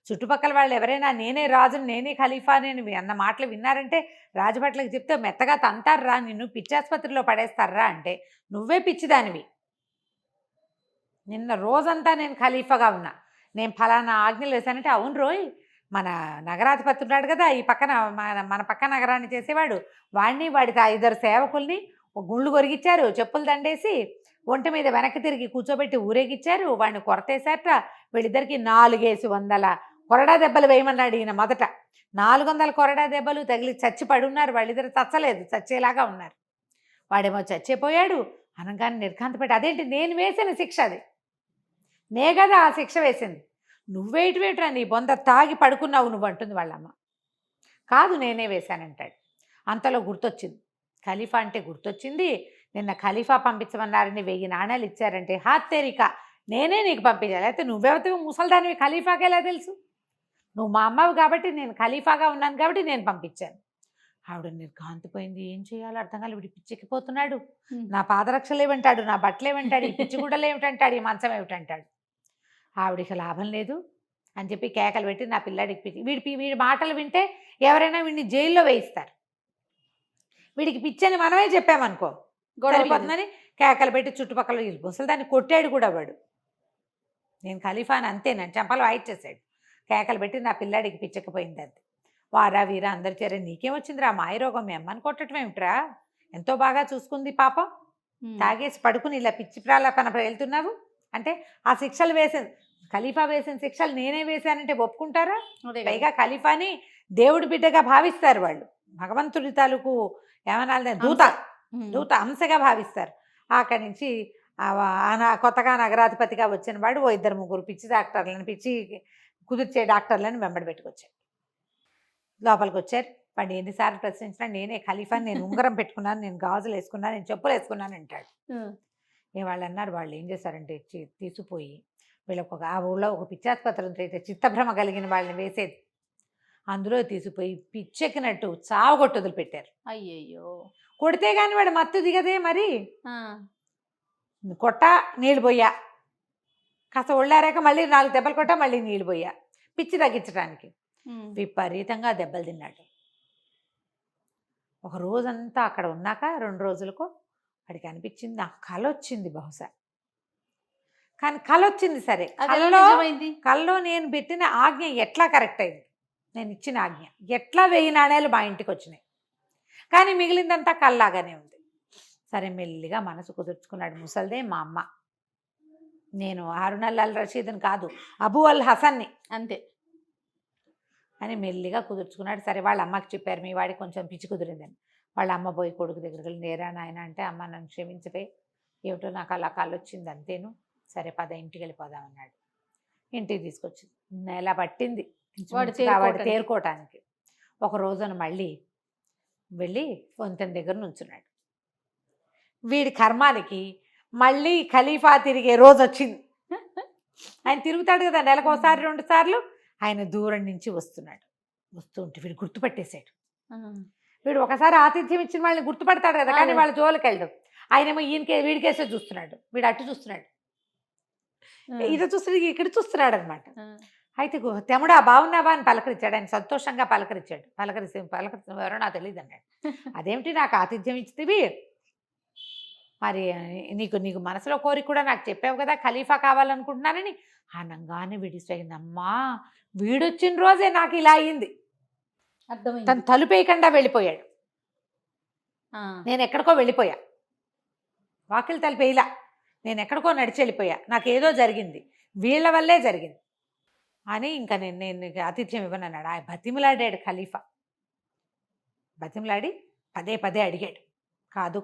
చుట్టుపక్కల వాళ్ళు ఎవరైనా నేనే రాజును, నేనే ఖలీఫాని అన్న మాటలు విన్నారంటే రాజభట్లకు చెప్తే మెత్తగా తంతారా, నిన్ను పిచ్చాసుపత్రిలో పడేస్తారా అంటే నువ్వే పిచ్చిదానివి. నిన్న రోజంతా నేను ఖలీఫాగా ఉన్నా, నేను ఫలానా ఆజ్ఞలు వేశానంటే అవును రోయ్, మన నగరాధిపతి ఉన్నాడు కదా ఈ పక్కన, మన పక్క నగరాన్ని చేసేవాడు, వాడిని వాడి 2 సేవకుల్ని గుళ్ళు కొరిగిచ్చారు, చెప్పులు దండేసి ఒంటి మీద వెనక్కి తిరిగి కూర్చోబెట్టి ఊరేగిచ్చారు, వాడిని కొరతేశారట. వీళ్ళిద్దరికి 400 కొరడా దెబ్బలు వేయమన్నాడు ఈయన. మొదట 400 కొరడా దెబ్బలు తగిలి చచ్చి పడున్నారు. వాళ్ళిద్దరు చచ్చలేదు, చచ్చేలాగా ఉన్నారు. వాడేమో చచ్చిపోయాడు. అనగానే నిర్ఘాంతపెట్టి అదేంటి నేను వేసిన శిక్ష, అది నే కదా ఆ శిక్ష వేసింది, నువ్వేటివేట్రా నీ బొంద తాగి పడుకున్నావు నువ్వు అంటుంది వాళ్ళమ్మ. కాదు నేనే వేశానంటాడు. అంతలో గుర్తొచ్చింది, ఖలీఫా అంటే గుర్తొచ్చింది. నిన్న ఖలీఫా పంపించమన్నారని 1000 నాణాలు ఇచ్చారంటే హాత్తేరిక నేనే నీకు పంపించాలి, అయితే నువ్వెవరితో ముసల్దానివి, ఖలీఫాకి ఎలా తెలుసు, నువ్వు మా అమ్మవి కాబట్టి, నేను ఖలీఫాగా ఉన్నాను కాబట్టి నేను పంపించాను. ఆవిడ నిర్ఘాంతిపోయింది. ఏం చేయాలో అర్థం కాదు. వీడి పిచ్చికిపోతున్నాడు. నా పాదరక్షలు ఏమంటాడు, నా బట్టలు ఏమంటాడు, ఈ పిచ్చిగుడ్డలు ఏమిటంటాడు, ఈ మంచం ఏమిటంటాడు. ఆవిడికి లాభం లేదు అని చెప్పి కేకలు పెట్టి నా పిల్లాడికి వీడి మాటలు వింటే ఎవరైనా వీడిని జైల్లో వేయిస్తారు, వీడికి పిచ్చని మనమే చెప్పామనుకో సరిపోతుందని కేకలు పెట్టి చుట్టుపక్కల అసలు దాన్ని కొట్టాడు కూడా వాడు. నేను ఖలీఫాని అంతేనండి చెంపలు వాయిట్ చేశాడు. కేకలు పెట్టి నా పిల్లాడికి పిచ్చకపోయింది అంతే. వారా వీరా అందరు చేరే నీకేమొచ్చిందిరా మాయరోగం మీ అమ్మని కొట్టడం ఏమిట్రా, ఎంతో బాగా చూసుకుంది పాపం, తాగేసి పడుకుని ఇలా పిచ్చి ప్రాలపన వెళ్తున్నావు అంటే ఆ శిక్షలు వేసింది ఖలీఫా వేసిన శిక్షలు నేనే వేశానంటే ఒప్పుకుంటారా? పైగా ఖలీఫాని దేవుడి బిడ్డగా భావిస్తారు వాళ్ళు, భగవంతుడి తాలూకు ఏమన్నా దూత అంశగా భావిస్తారు. అక్కడి నుంచి కొత్తగా నగరాధిపతిగా వచ్చిన వాడు 2-3 పిచ్చి డాక్టర్లను పిచ్చి కుదిర్చే డాక్టర్లను వెంబడి పెట్టుకొచ్చారు. లోపలికి వచ్చారు. వాడు ఎన్నిసార్లు ప్రశ్నించినా నేనే ఖలీఫాని, నేను ఉంగరం పెట్టుకున్నాను, నేను గాజులు వేసుకున్నాను, నేను చెప్పులు వేసుకున్నాను అంటాడు. వాళ్ళు అన్నారు వాళ్ళు ఏం చేశారంటే తీసుకుపోయి వీళ్ళకు ఆ ఊళ్ళో ఒక పిచ్చాసుపత్రి అయితే చిత్తభ్రమ కలిగిన వాళ్ళని వేసేది, అందులో తీసుకుపోయి పిచ్చెక్కినట్టు చావగొట్టు వదిలిపెట్టారు. అయ్యయ్యో, కొడితే కానీ వాడు మత్తు దిగదే మరి. కొట్ట నీళ్ళు పోయా, కాస్త ఒళ్ళారాక మళ్ళీ 4 దెబ్బలు కొట్టా, మళ్ళీ నీళ్ళు పోయా పిచ్చి తగ్గించడానికి. విపరీతంగా దెబ్బలు తిన్నాడు. ఒక రోజంతా అక్కడ ఉన్నాక 2 రోజులకు వాడికి అనిపించింది నాకు కళ వచ్చింది బహుశా. కానీ కళ వచ్చింది సరే, కళ్ళలో నేను పెట్టిన ఆజ్ఞ ఎట్లా కరెక్ట్ అయింది, నేను ఇచ్చిన ఆజ్ఞ ఎట్లా 1000 నాణేలు మా ఇంటికి వచ్చినాయి, కానీ మిగిలిందంతా కళ్ళలాగానే ఉంది. సరే మెల్లిగా మనసు కుదుర్చుకున్నాడు. ముసల్దే మా అమ్మ, నేను హారూన్ అల్ రషీద్ని కాదు, అబూ అల్ హసన్ని అంతే అని మెల్లిగా కుదుర్చుకున్నాడు. సరే వాళ్ళ అమ్మకి చెప్పారు మీ వాడికి కొంచెం పిచ్చి కుదిరిందని. వాళ్ళ అమ్మ పోయి కొడుకు దగ్గరికి వెళ్ళి నేరా నాయన అంటే, అమ్మ నన్ను క్షమించవే, ఏమిటో నాకు అలా కళ్ళు వచ్చింది అంతేను, సరే పద ఇంటికి వెళ్ళిపోదాం అన్నాడు. ఇంటికి తీసుకొచ్చింది. నెల పట్టింది వాడు తేరుకోవటానికి. ఒక రోజున మళ్ళీ వెళ్ళి వంతెన దగ్గర నుంచున్నాడు. వీడి కర్మానికి మళ్ళీ ఖలీఫా తిరిగే రోజు వచ్చింది. ఆయన తిరుగుతాడు కదా నెలకోసారి 2 సార్లు. ఆయన దూరం నుంచి వస్తున్నాడు. వస్తుంటే వీడు గుర్తుపట్టేశాడు. వీడు ఒకసారి ఆతిథ్యం ఇచ్చిన వాళ్ళని గుర్తుపడతాడు కదా, కానీ వాళ్ళ జోలికి వెళ్ళడు. ఆయనేమో వీడికేసే చూస్తున్నాడు, వీడు అటు చూస్తున్నాడు, ఇది చూస్తున్నాడు, ఇక్కడ చూస్తున్నాడు అనమాట. అయితే తెముడా బాగున్నావా అని పలకరించాడు. ఆయన సంతోషంగా పలకరించాడు. పలకరించిన నాకు తెలియదు అన్నాడు. అదేమిటి నాకు ఆతిథ్యం ఇచ్చితివి, మరి నీకు మనసులో కోరిక కూడా నాకు చెప్పావు కదా ఖలీఫా కావాలనుకుంటున్నానని. అనగానే విడిపోయింది. అమ్మా వీడొచ్చిన రోజే నాకు ఇలా అయింది. అర్థమైంది. తను తలుపేయకుండా వెళ్ళిపోయాడు. నేను ఎక్కడికో వెళ్ళిపోయా, వాకిలి తలుపేయలా, నేను ఎక్కడికో నడిచి వెళ్ళిపోయా, నాకేదో జరిగింది, వీళ్ళ వల్లే జరిగింది అని ఇంకా నేను ఆతిథ్యం ఇవ్వనన్నాడు. ఆయన బతిమలాడాడు ఖలీఫా. బతిమలాడి పదే అడిగాడు,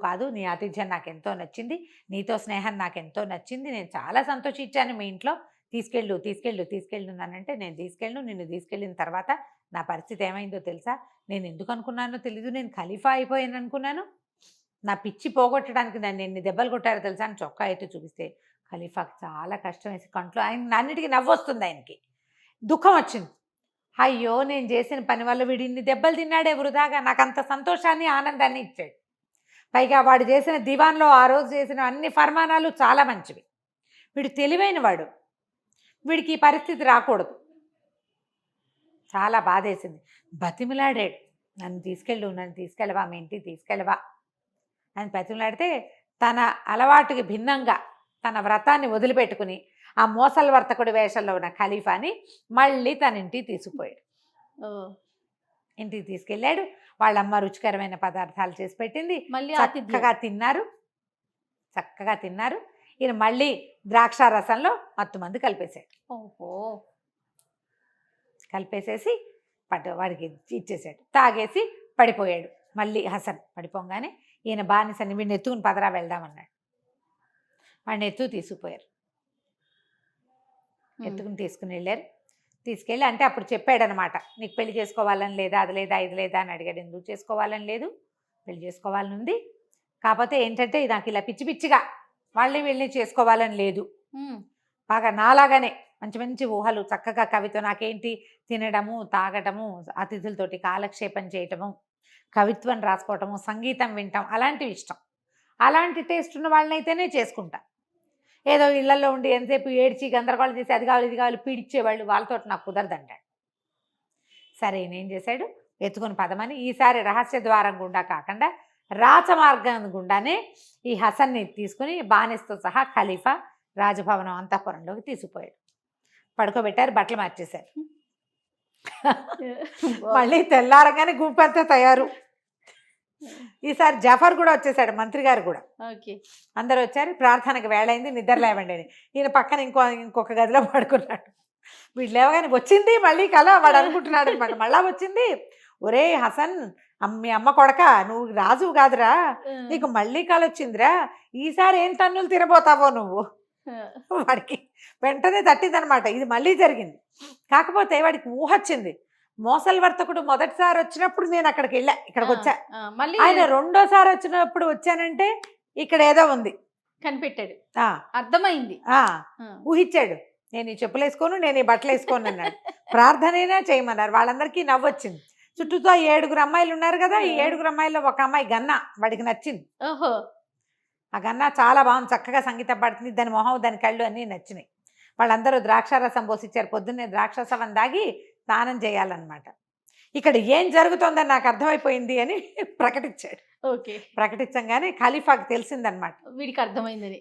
కాదు నీ ఆతిథ్యం నాకెంతో నచ్చింది, నీతో స్నేహం నాకెంతో నచ్చింది, నేను చాలా సంతోషించాను మీ ఇంట్లో, తీసుకెళ్ళున్నానంటే నేను నిన్ను తీసుకెళ్ళిన తర్వాత నా పరిస్థితి ఏమైందో తెలుసా, నేను ఎందుకు అనుకున్నానో తెలీదు, నేను ఖలీఫా అయిపోయాను అనుకున్నాను, నా పిచ్చి పోగొట్టడానికి నన్ను ఎన్ని దెబ్బలు కొట్టారో తెలుసా అని చొక్కా అయితే చూపిస్తే ఖలీఫాకి చాలా కష్టం వేసి కంట్లో ఆయన అన్నిటికీ నవ్వు వస్తుంది, ఆయనకి దుఃఖం వచ్చింది. అయ్యో నేను చేసిన పని వల్ల వీడు ఇన్ని దెబ్బలు తిన్నాడే వృధాగా, నాకు అంత సంతోషాన్ని ఆనందాన్ని ఇచ్చాడు. పైగా వాడు చేసిన దివాన్లో ఆ రోజు చేసిన అన్ని ఫర్మానాలు చాలా మంచివి, వీడు తెలివైన వాడు, వీడికి ఈ పరిస్థితి రాకూడదు. చాలా బాధేసింది. బతిమిలాడాడు, నన్ను తీసుకెళ్ళవా మీ ఇంటికి తీసుకెళ్ళవా అని బతిమిలాడితే తన అలవాటుకి భిన్నంగా తన వ్రతాన్ని వదిలిపెట్టుకుని ఆ మోసల వర్తకుడి వేషంలో ఉన్న ఖలీఫాని మళ్ళీ తన ఇంటికి తీసుకుపోయాడు. ఇంటికి తీసుకెళ్ళాడు. వాళ్ళమ్మ రుచికరమైన పదార్థాలు చేసి పెట్టింది, చక్కగా తిన్నారు. ఈయన మళ్ళీ ద్రాక్ష రసంలో మత్తుమందు కలిపేశాడు. కలిపేసేసి వాడికి ఇచ్చేసాడు. తాగేసి పడిపోయాడు. మళ్ళీ హసన్ పడిపోగానే ఈయన బానిసని వీడిని ఎత్తుకుని పదరా వెళ్దామన్నాడు. వాడిని తీసుకుపోయారు. ఎత్తుకుని తీసుకుని వెళ్ళారు. తీసుకెళ్ళి అంటే అప్పుడు చెప్పాడు అనమాట, నీకు పెళ్లి చేసుకోవాలని లేదా, అది లేదా ఇది లేదా అని అడిగాడు. ఎందుకు చేసుకోవాలని లేదు, పెళ్లి చేసుకోవాలని ఉంది, కాకపోతే ఏంటంటే నాకు ఇలా పిచ్చి పిచ్చిగా వీళ్ళని చేసుకోవాలని లేదు, బాగా నాలాగానే మంచి మంచి ఊహలు, చక్కగా కవిత్వం, నాకేంటి తినడము తాగటము, అతిథులతోటి కాలక్షేపం చేయటము, కవిత్వం రాసుకోవటము, సంగీతం వినటం అలాంటివి ఇష్టం. అలాంటి టేస్ట్ ఉన్న వాళ్ళనైతేనే చేసుకుంటా. ఏదో ఇళ్లలో ఉండి ఎంతసేపు ఏడ్చి గందరగోళం చేసి అది కావాలి ఇది కావాలి పీడిచ్చేవాళ్ళు, వాళ్ళతో నాకు కుదరదంటాడు. సరే నేం చేశాడు, ఎత్తుకొని పదమని ఈసారి రహస్య ద్వారం గుండా కాకుండా రాచమార్గం గుండానే ఈ హసన్ని తీసుకుని బానిసతో సహా ఖలీఫా రాజభవనం అంతఃపురంలోకి తీసుకుపోయాడు. పడుకోబెట్టారు, బట్టలు మార్చేశారు. మళ్ళీ తెల్లారగానే గుంపంతా తయారు. ఈసారి జఫర్ కూడా వచ్చేసాడు, మంత్రి గారు కూడా. ఓకే. అందరు వచ్చారు. ప్రార్థనకు వేళైంది, నిద్ర లేవండి అని. ఈయన పక్కన ఇంకొక గదిలో పడుకున్నాడు. వీళ్ళు లేవగానే వచ్చింది మళ్ళీ కల. వాడు అనుకుంటున్నాడు అనమాట, మళ్ళా వచ్చింది. ఒరే హసన్, మీ అమ్మ కొడక, నువ్వు రాజువు కాదురా, నీకు మళ్ళీ కల వచ్చిందిరా, ఈసారి ఏం తన్నులు తినబోతావో నువ్వు. వాడికి వెంటనే తట్టిందనమాట, ఇది మళ్ళీ జరిగింది. కాకపోతే వాడికి ఊహ వచ్చింది. మోసలి వర్తకుడు మొదటిసారి వచ్చినప్పుడు నేను అక్కడికి వెళ్ళా, ఇక్కడికి వచ్చా. మళ్ళీ ఆయన రెండోసారి వచ్చినప్పుడు వచ్చానంటే ఇక్కడ ఏదో ఉంది కనిపెట్టాడు, అర్థమైంది, ఊహించాడు. నేను ఈ చెప్పులు వేసుకోను, నేను ఈ బట్టలు వేసుకోను అన్నాడు. ప్రార్థనైనా చేయమన్నారు. వాళ్ళందరికీ నవ్వొచ్చింది. చుట్టూతో 7 అమ్మాయిలు ఉన్నారు కదా, ఈ 7 అమ్మాయిల్లో ఒక అమ్మాయి గన్నా, వాడికి నచ్చింది. ఓహో. ఆ గన్నా చాలా బాగుంది, చక్కగా సంగీతం పాడుతుంది, దాని మొహం దాని కళ్ళు అన్నీ నచ్చినాయి. వాళ్ళందరూ ద్రాక్షారసం పోసిచ్చారు. పొద్దున్నే ద్రాక్షరసం తాగి స్నానం చేయాలన్నమాట. ఇక్కడ ఏం జరుగుతోందని నాకు అర్థమైపోయింది అని ప్రకటించాడు. ఓకే. ప్రకటించగానే ఖలీఫాకి తెలిసిందనమాట, వీడికి అర్థమైందని.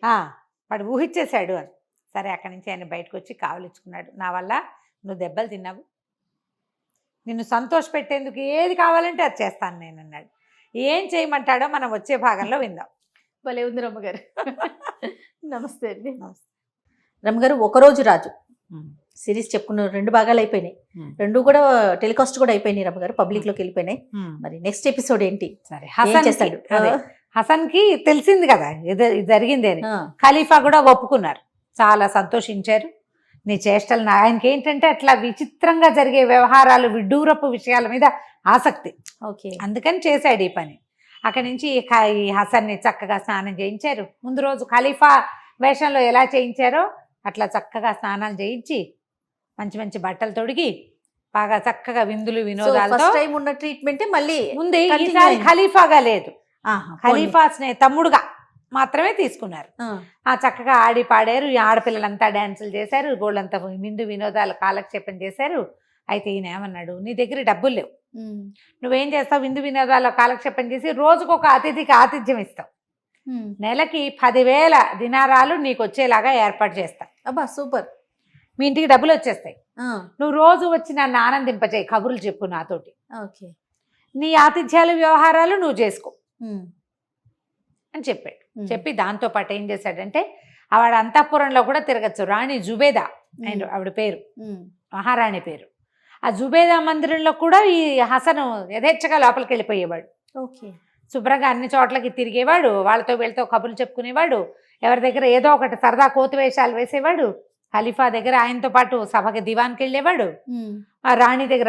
వాడు ఊహించేశాడు అని. సరే, అక్కడి నుంచి ఆయన బయటకు వచ్చి కావలించుకున్నాడు. నా వల్ల నువ్వు దెబ్బలు తిన్నావు, నిన్ను సంతోష పెట్టేందుకు ఏది కావాలంటే అది చేస్తాను నేను అన్నాడు. ఏం చేయమంటాడో మనం వచ్చే భాగంలో విందాం. భలే ఉంది రమ్మగారు. నమస్తే అండి. నమస్తే రమ్మగారు. ఒకరోజు రాజు సిరీస్ చెప్పుకున్న 2 భాగాలు అయిపోయినాయి, 2 కూడా టెలికాస్ట్ కూడా అయిపోయినాయి రమ్మగారు, పబ్లిక్ లోకి వెళ్ళిపోయినాయి. మరి నెక్స్ట్ ఎపిసోడ్ ఏంటి? సరే, హసన్ చేస్తాడు. హసన్ కి తెలిసింది కదా ఇది జరిగింది అని. ఖలీఫా కూడా ఒప్పుకున్నారు, చాలా సంతోషించారు. నీ చేష్టలు, ఆయనకి ఏంటంటే అట్లా విచిత్రంగా జరిగే వ్యవహారాలు, విడ్డూరపు విషయాల మీద ఆసక్తి. ఓకే. అందుకని చేశాడు ఈ పని. అక్కడి నుంచి ఈ హసన్ని చక్కగా స్నానం చేయించారు. ముందు రోజు ఖలీఫా వేషంలో ఎలా చేయించారో అట్లా చక్కగా స్నానాలు చేయించి మంచి మంచి బట్టలు తొడిగి బాగా చక్కగా విందులు వినోదాలతో ఉన్న ట్రీట్మెంట్ మళ్ళీ ఉంది. ఈసారి ఖలీఫాగా లేదు, ఖలీఫా తమ్ముడుగా మాత్రమే తీసుకున్నారు. చక్కగా ఆడి పాడారు. ఈ ఆడపిల్లలంతా డ్యాన్సులు చేశారు, గోళ్ళంతా విందు వినోదాలు కాలక్షేపం చేశారు. అయితే ఈయన ఏమన్నాడు, నీ దగ్గర డబ్బులు లేవు, నువ్వేం చేస్తావు, విందు వినోదాలు కాలక్షేపం చేసి రోజుకు ఒక అతిథికి ఆతిథ్యం ఇస్తావు, నెలకి 10,000 దినారాలు నీకు వచ్చేలాగా ఏర్పాటు చేస్తా. అబ్బా సూపర్. మీ ఇంటికి డబ్బులు వచ్చేస్తాయి, నువ్వు రోజు వచ్చి నన్ను ఆనందింపచేయి, కబుర్లు చెప్పు నాతోటి, ఓకే, నీ ఆతిథ్యాలు వ్యవహారాలు నువ్వు చేసుకో అని చెప్పాడు. చెప్పి దాంతో పాటు ఏం చేశాడంటే, ఆవిడ అంతఃపురంలో కూడా తిరగచ్చు. రాణి జుబేదా ఆయన ఆవిడ పేరు, మహారాణి పేరు. ఆ జుబేదా మందిరంలో కూడా ఈ హసను యథేచ్ఛగా లోపలికి వెళ్ళిపోయేవాడు. ఓకే. శుభ్రంగా అన్ని చోట్లకి తిరిగేవాడు, వాళ్ళతో వీళ్ళతో కబుర్లు చెప్పుకునేవాడు, ఎవరి దగ్గర ఏదో ఒకటి సరదా కోతి వేషాలు వేసేవాడు. ఖలీఫా దగ్గర ఆయనతో పాటు సభకి దివాన్కి వెళ్ళేవాడు. ఆ రాణి దగ్గర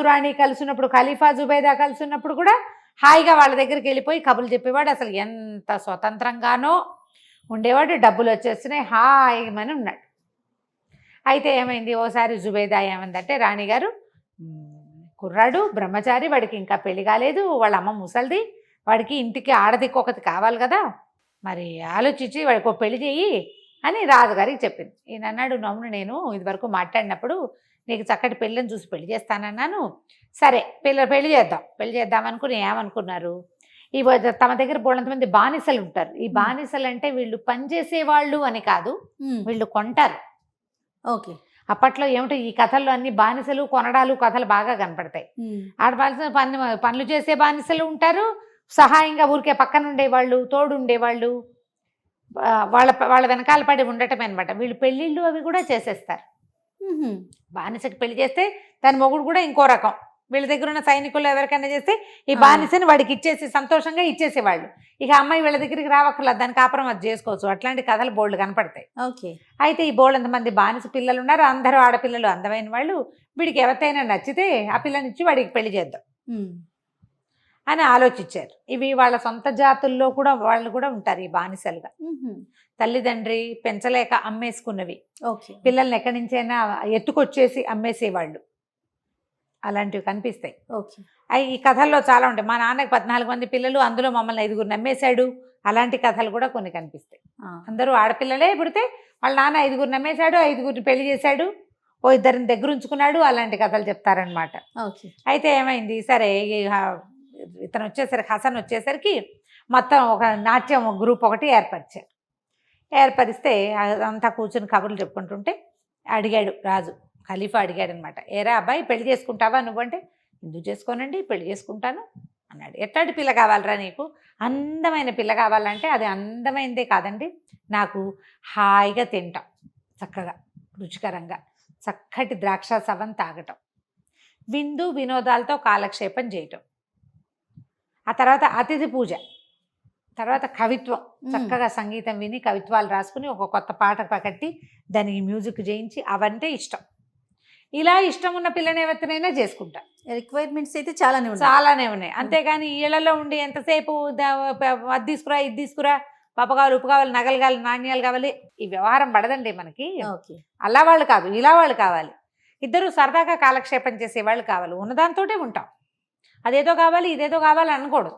రాణి కలిసినప్పుడు, ఖలీఫా జుబేదా కలిసినప్పుడు కూడా హాయిగా వాళ్ళ దగ్గరికి వెళ్ళిపోయి కబుర్లు చెప్పేవాడు. అసలు ఎంత స్వతంత్రంగానో ఉండేవాడు. డబ్బులు వచ్చేస్తున్నాయి, హాయిమని ఉన్నాడు. అయితే ఏమైంది, ఓసారి జుబేదా ఏమందంటే, రాణిగారు కుర్రాడు బ్రహ్మచారి, వాడికి ఇంకా పెళ్లి కాలేదు, వాళ్ళ అమ్మ ముసలిది, వాడికి ఇంటికి ఆడదిక్కు ఒకటి కావాలి కదా, మరి ఆలోచించి వాడికి ఒక పెళ్లి చెయ్యి అని రాజుగారికి చెప్పింది. ఈయన అన్నాడు, నమ్మును నేను ఇదివరకు మాట్లాడినప్పుడు నీకు చక్కటి పెళ్ళని చూసి పెళ్లి చేస్తానన్నాను, సరే పెళ్లి చేద్దాం అనుకుని ఏమనుకున్నారు, ఈ తమ దగ్గర బోళ్ళంతమంది బానిసలు ఉంటారు. ఈ బానిసలు అంటే వీళ్ళు పనిచేసేవాళ్ళు అని కాదు, వీళ్ళు కొంటారు. ఓకే. అప్పట్లో ఏమిటో ఈ కథల్లో అన్ని బానిసలు కొనడాలు కథలు బాగా కనపడతాయి. ఆడబానిస పనులు చేసే బానిసలు ఉంటారు, సహాయంగా ఊరికే పక్కన ఉండేవాళ్ళు, తోడు ఉండేవాళ్ళు, వాళ్ళ వెనకాల పడి ఉండటమే అనమాట. వీళ్ళు పెళ్ళిళ్ళు అవి కూడా చేసేస్తారు. బానిసకి పెళ్లి చేస్తే దాని మొగుడు కూడా ఇంకో రకం. వీళ్ళ దగ్గర ఉన్న సైనికులు ఎవరికైనా చేస్తే ఈ బానిసని వాడికి ఇచ్చేసి సంతోషంగా ఇచ్చేసేవాళ్ళు. ఇక అమ్మాయి వీళ్ళ దగ్గరికి రావక్కర్లేదు, దాని కాపురం అది చేసుకోవచ్చు. అట్లాంటి కథలు బోల్డ్ కనపడతాయి. ఓకే. అయితే ఈ బోల్డ్ ఎంతమంది బానిస పిల్లలు ఉన్నారు, అందరూ ఆడపిల్లలు అందమైన వాళ్ళు. వీడికి ఎవరికైనా నచ్చితే ఆ పిల్లనిచ్చి వాడికి పెళ్లి చేద్దాం అని ఆలోచించారు. ఇవి వాళ్ళ సొంత జాతుల్లో కూడా వాళ్ళు కూడా ఉంటారు ఈ బానిసలుగా. తల్లిదండ్రి పెంచలేక అమ్మేసుకున్నవి, పిల్లల్ని ఎక్కడి నుంచైనా ఎత్తుకొచ్చేసి అమ్మేసేవాళ్ళు, అలాంటివి కనిపిస్తాయి. ఈ కథల్లో చాలా ఉంటాయి. మా నాన్నకి 14 మంది పిల్లలు, అందులో మమ్మల్ని 5గురు నమ్మేశాడు, అలాంటి కథలు కూడా కొన్ని కనిపిస్తాయి. అందరూ ఆడపిల్లలే పుడితే వాళ్ళ నాన్న 5గురు నమ్మేశాడు, 5గురిని పెళ్లి చేశాడు, ఓ 2 దగ్గర ఉంచుకున్నాడు, అలాంటి కథలు చెప్తారనమాట. అయితే ఏమైంది, సరే ఇతను వచ్చేసరికి హసన్ వచ్చేసరికి మొత్తం ఒక నాట్యం గ్రూప్ ఒకటి ఏర్పరిచారు. ఏర్పరిస్తే అదంతా కూర్చుని కబుర్లు చెప్పుకుంటుంటే అడిగాడు రాజు, ఖలీఫా అడిగాడు అనమాట, ఏరా అబ్బాయి పెళ్లి చేసుకుంటావా నువ్వంటే, ఎందుకు చేసుకోనండి పెళ్లి చేసుకుంటాను అన్నాడు. ఎట్లాంటి పిల్ల కావాలరా నీకు? అందమైన పిల్ల కావాలంటే అది అందమైనదే కాదండి, నాకు హాయిగా తింటాం, చక్కగా రుచికరంగా చక్కటి ద్రాక్ష సవం తాగటం, విందు వినోదాలతో కాలక్షేపం చేయటం, ఆ తర్వాత అతిథి పూజ, తర్వాత కవిత్వం, చక్కగా సంగీతం విని కవిత్వాలు రాసుకుని ఒక కొత్త పాట కట్టి దానికి మ్యూజిక్ చేయించి అవంటే ఇష్టం. ఇలా ఇష్టం ఉన్న పిల్లని ఎవరినైనా చేసుకుంటా. రిక్వైర్మెంట్స్ అయితే చాలానే ఉన్నాయి. అంతేగాని ఇళ్లలో ఉండి ఎంతసేపు అది తీసుకురా ఇది తీసుకురా, పప్పు కావాలి ఉప్పు కావాలి నగలు కావాలి నాణ్యాలు కావాలి, ఈ వ్యవహారం పడదండి మనకి. అలా వాళ్ళు కాదు, ఇలా వాళ్ళు కావాలి. ఇద్దరు సరదాగా కాలక్షేపం చేసే వాళ్ళు కావాలి. ఉన్నదాంతోటే ఉంటాం. అదేదో కావాలి ఇదేదో కావాలి అనకూడదు.